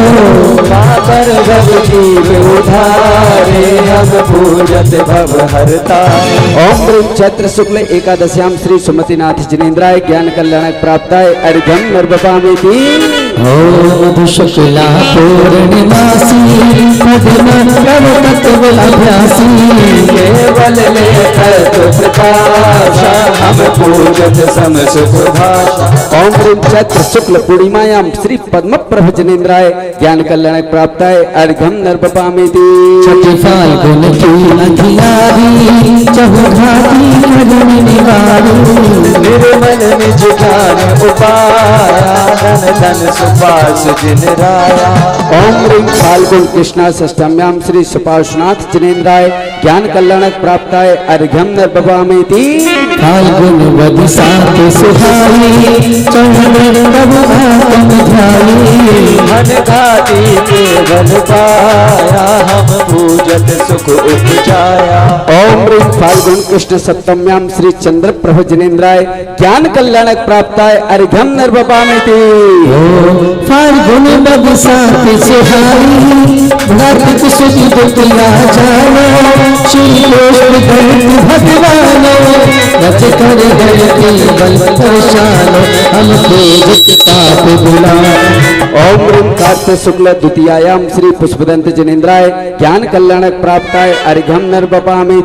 पापर भव जीव उधारे, हम पूजत भव हरता। ओम ह्रीं चैत्र शुक्ल एकादश्याम श्री सुमतिनाथ जिनेन्द्राय ज्ञान कल्याण प्राप्ताय अर्घ्यं निर्वपामिति। मधु शुक्ला पूर्णिमासी, पद्म कव तत्व अभ्यासी, केवल ले तत्व प्रकाशा, हम पूजत सम सुख भाषा। ओम ह्रीं चैत्र शुक्ल पूर्णिमायाम श्री पद्म प्रभ जिनेन्द्राय ज्ञान कल्याण प्राप्ताय अर्घ्यं निर्वपामिति। छठी फाल्गुन की अधियारी, चहुघाती खगन निवारी, निर्मल निज ज्ञान उपाया, धन धन सुपास जिन राया। ओम ह्रीं फाल्गुन कृष्णा षष्ठम्याम श्री सुपार्श्वनाथ जिनेन्द्राय ज्ञान कल्याण प्राप्ताय अर्घ्यं निर्वपामिति। फाल्गुन बदि सात सुहाई, चढ़ प्रभु भातम ध्याई, मन घाटी केवल पाया, हम पूजत सुख उपजाया। ओम ह्रीं फाल्गुन कृष्ण सप्तम्याम श्री चंद्र प्रभ जिनेन्द्राय ज्ञान कल्याण प्राप्ताय अर्घ्यं निर्वपामिति। फाल्गुन बदि सात सुहाई, कार्तिक सुदी दुतिया जाना, श्री कृष्ण दैत्य भगवान, रच कर है केवल परेशान, हम पूजित पाप बुला। ओम ह्रीं कार्त्य शुक्ल द्वितीयायाम श्री पुष्पदंत जिनेन्द्राय ज्ञान कल्याणक प्राप्ताय अर्घ्यम नर्पयामि।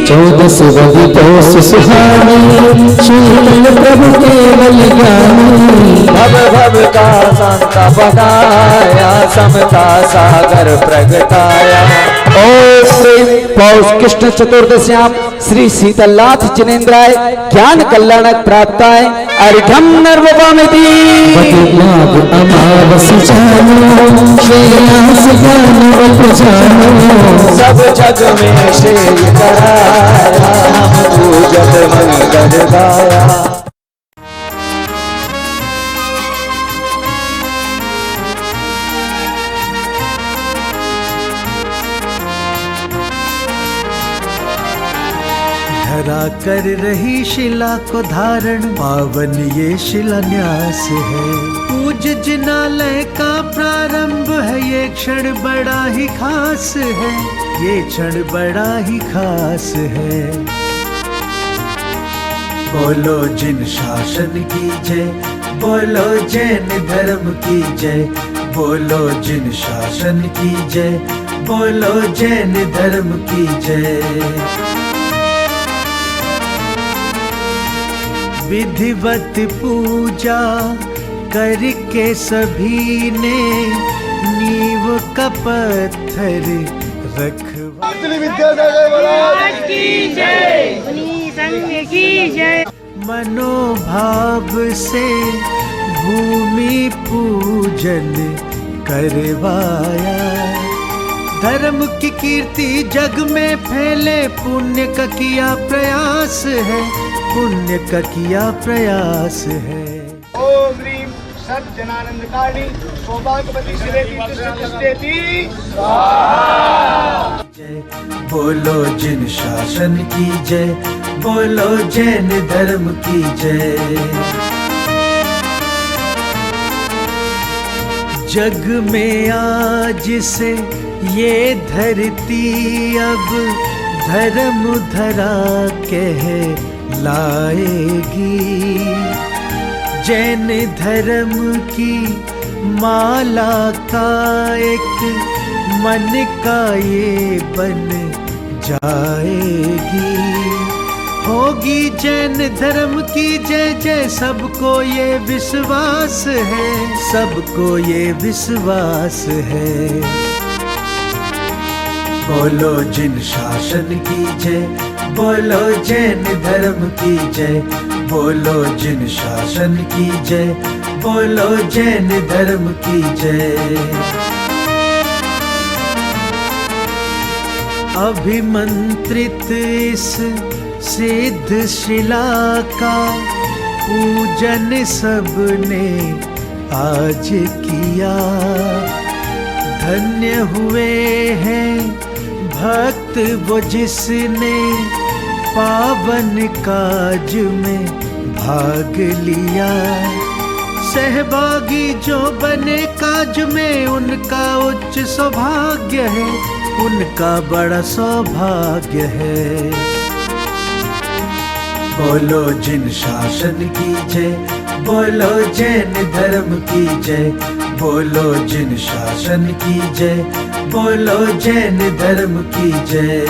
14 वदितोष सुहानी शीतल प्रभु केवल ज्ञानी भव भव का संता पदाया समता सागर प्रगटाया। ओम श्री पौष कृष्ण चतुर्दश्याम श्री शीतलनाथ जिनेन्द्राय ज्ञान कल्याणक प्राप्ताय अर्घ्यम नर्पयामि। अमावस जानो श्रेयांस ज्ञानवत जानो सब जग में श्रेय कराया हम पूजत मंगल गाया। धरा कर रही शिला को धारण पावन ये शिलान्यास है। पूज जिनालय का प्रारंभ है ये क्षण बड़ा ही खास है, ये क्षण बड़ा ही खास है। बोलो जिन शासन की जय, बोलो जैन धर्म की जय, बोलो जिन शासन की जय, बोलो जैन धर्म की जय। विधिवत पूजा करके सभी ने नींव का पत्थर रखवा। मनोभाव से भूमि पूजन करवाया। धर्म की कीर्ति जग में फैले पुण्य का किया प्रयास है, पुण्य का किया प्रयास है। ओम ह्रीं सज्जनानंदकारिणी सौभाग्यवती शिवेति तिष्ठति स्वाहा। जय बोलो जिन शासन की जय, बोलो जैन धर्म की जय। जग में आज से ये धरती अब धर्म धरा कह लाएगी। जैन धर्म की माला का एक मन का ये बन जाएगी। होगी जैन धर्म की जय जय, सबको ये विश्वास है, सबको ये विश्वास है। बोलो जिन शासन की जय, बोलो जैन धर्म की जय, बोलो जिन शासन की जय, बोलो जैन धर्म की जय। अभिमंत्रित इस सिद्ध शिला का पूजन सबने आज किया। धन्य हुए हैं भक्त वो जिसने पावन काज में भाग लिया। सहभागी जो बने काज में उनका उच्च सौभाग्य है, उनका बड़ा सौभाग्य है। बोलो जिन शासन की जय, बोलो जैन धर्म की जय, बोलो जिन शासन की जय, बोलो जैन धर्म की जय।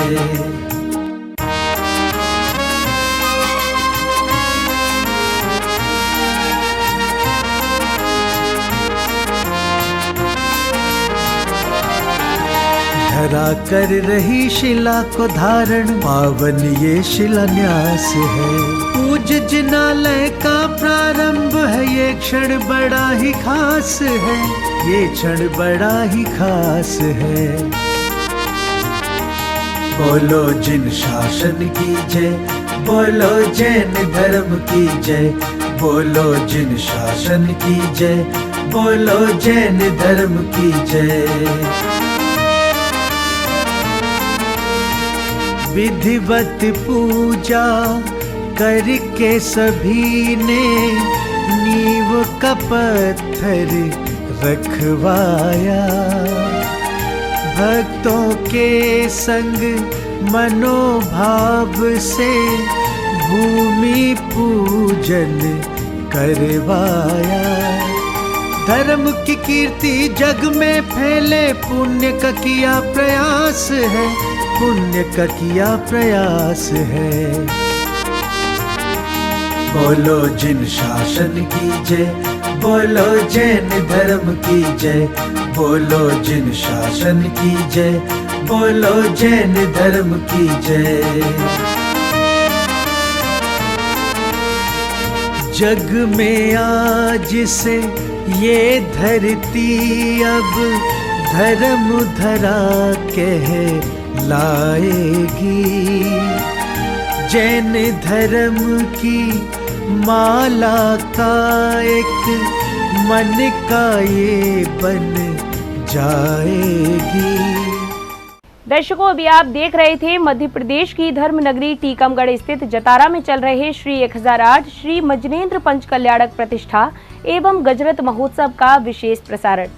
धरा कर रही शिला को धारण पावन ये शिलान्यास है। पूज जिनालय का प्रारंभ है ये क्षण बड़ा ही खास है, ये क्षण बड़ा ही खास है। बोलो जिन शासन की जय, बोलो जैन धर्म की जय, बोलो जिन शासन की जय, बोलो जैन धर्म की जय। विधिवत पूजा करके सभी ने नींव का पत्थर रखवाया। भक्तों के संग मनोभाव से भूमि पूजन करवाया। धर्म की कीर्ति जग में फैले, पुण्य का किया प्रयास है, पुण्य का किया प्रयास है। बोलो जिन शासन की जय, बोलो जैन धर्म की जय, बोलो जिन शासन की जय, बोलो जैन धर्म की जय। जग में आज से ये धरती अब धर्म धरा कहलाएगी, जैन धर्म की माला का एक मन का ये बन जाएगी। दर्शकों, अभी आप देख रहे थे मध्य प्रदेश की धर्म नगरी टीकमगढ़ स्थित जतारा में चल रहे श्री 1008 श्री मजनेन्द्र पंच कल्याणक प्रतिष्ठा एवं गजरत महोत्सव का विशेष प्रसारण।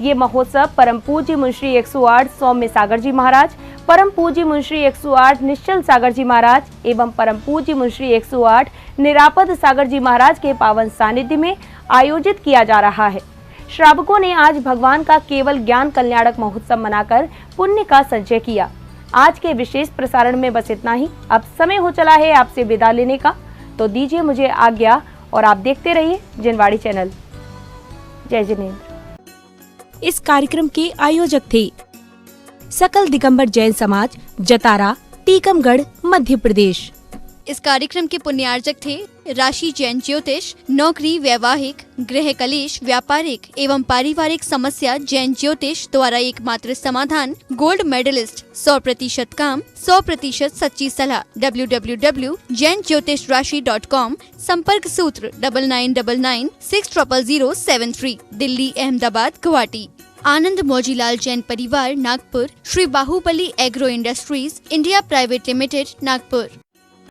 ये महोत्सव परम पूज्य मुंशी 108 सौम्य सागर जी महाराज, परम पूज्य मुंशी 108 निश्चल सागर जी महाराज एवं परम पूज्य मुंशी 108 निरापद सागर जी महाराज के पावन सानिध्य में आयोजित किया जा रहा है। श्रावकों ने आज भगवान का केवल ज्ञान कल्याणक महोत्सव मनाकर पुण्य का संचय किया। आज के विशेष प्रसारण में बस इतना ही। अब समय हो चला है आपसे विदा लेने का, तो दीजिए मुझे आज्ञा और आप देखते रहिए जिनवाड़ी चैनल। जय जिनेंद्र। इस कार्यक्रम के आयोजक थे सकल दिगंबर जैन समाज, जतारा, टीकमगढ़, मध्य प्रदेश। इस कार्यक्रम के पुण्यार्जक थे राशि जैन ज्योतिष, नौकरी, वैवाहिक, गृह कलेश, व्यापारिक एवं पारिवारिक समस्या जैन ज्योतिष द्वारा एकमात्र समाधान, गोल्ड मेडलिस्ट, 100% काम, 100% सच्ची सलाह। www.jainjyotishrashi.com। संपर्क सूत्र 9999600073। दिल्ली, अहमदाबाद, गुवाहाटी। आनंद मौजीलाल जैन परिवार, Nagpur. Shri Bahubali agro industries India private limited, Nagpur.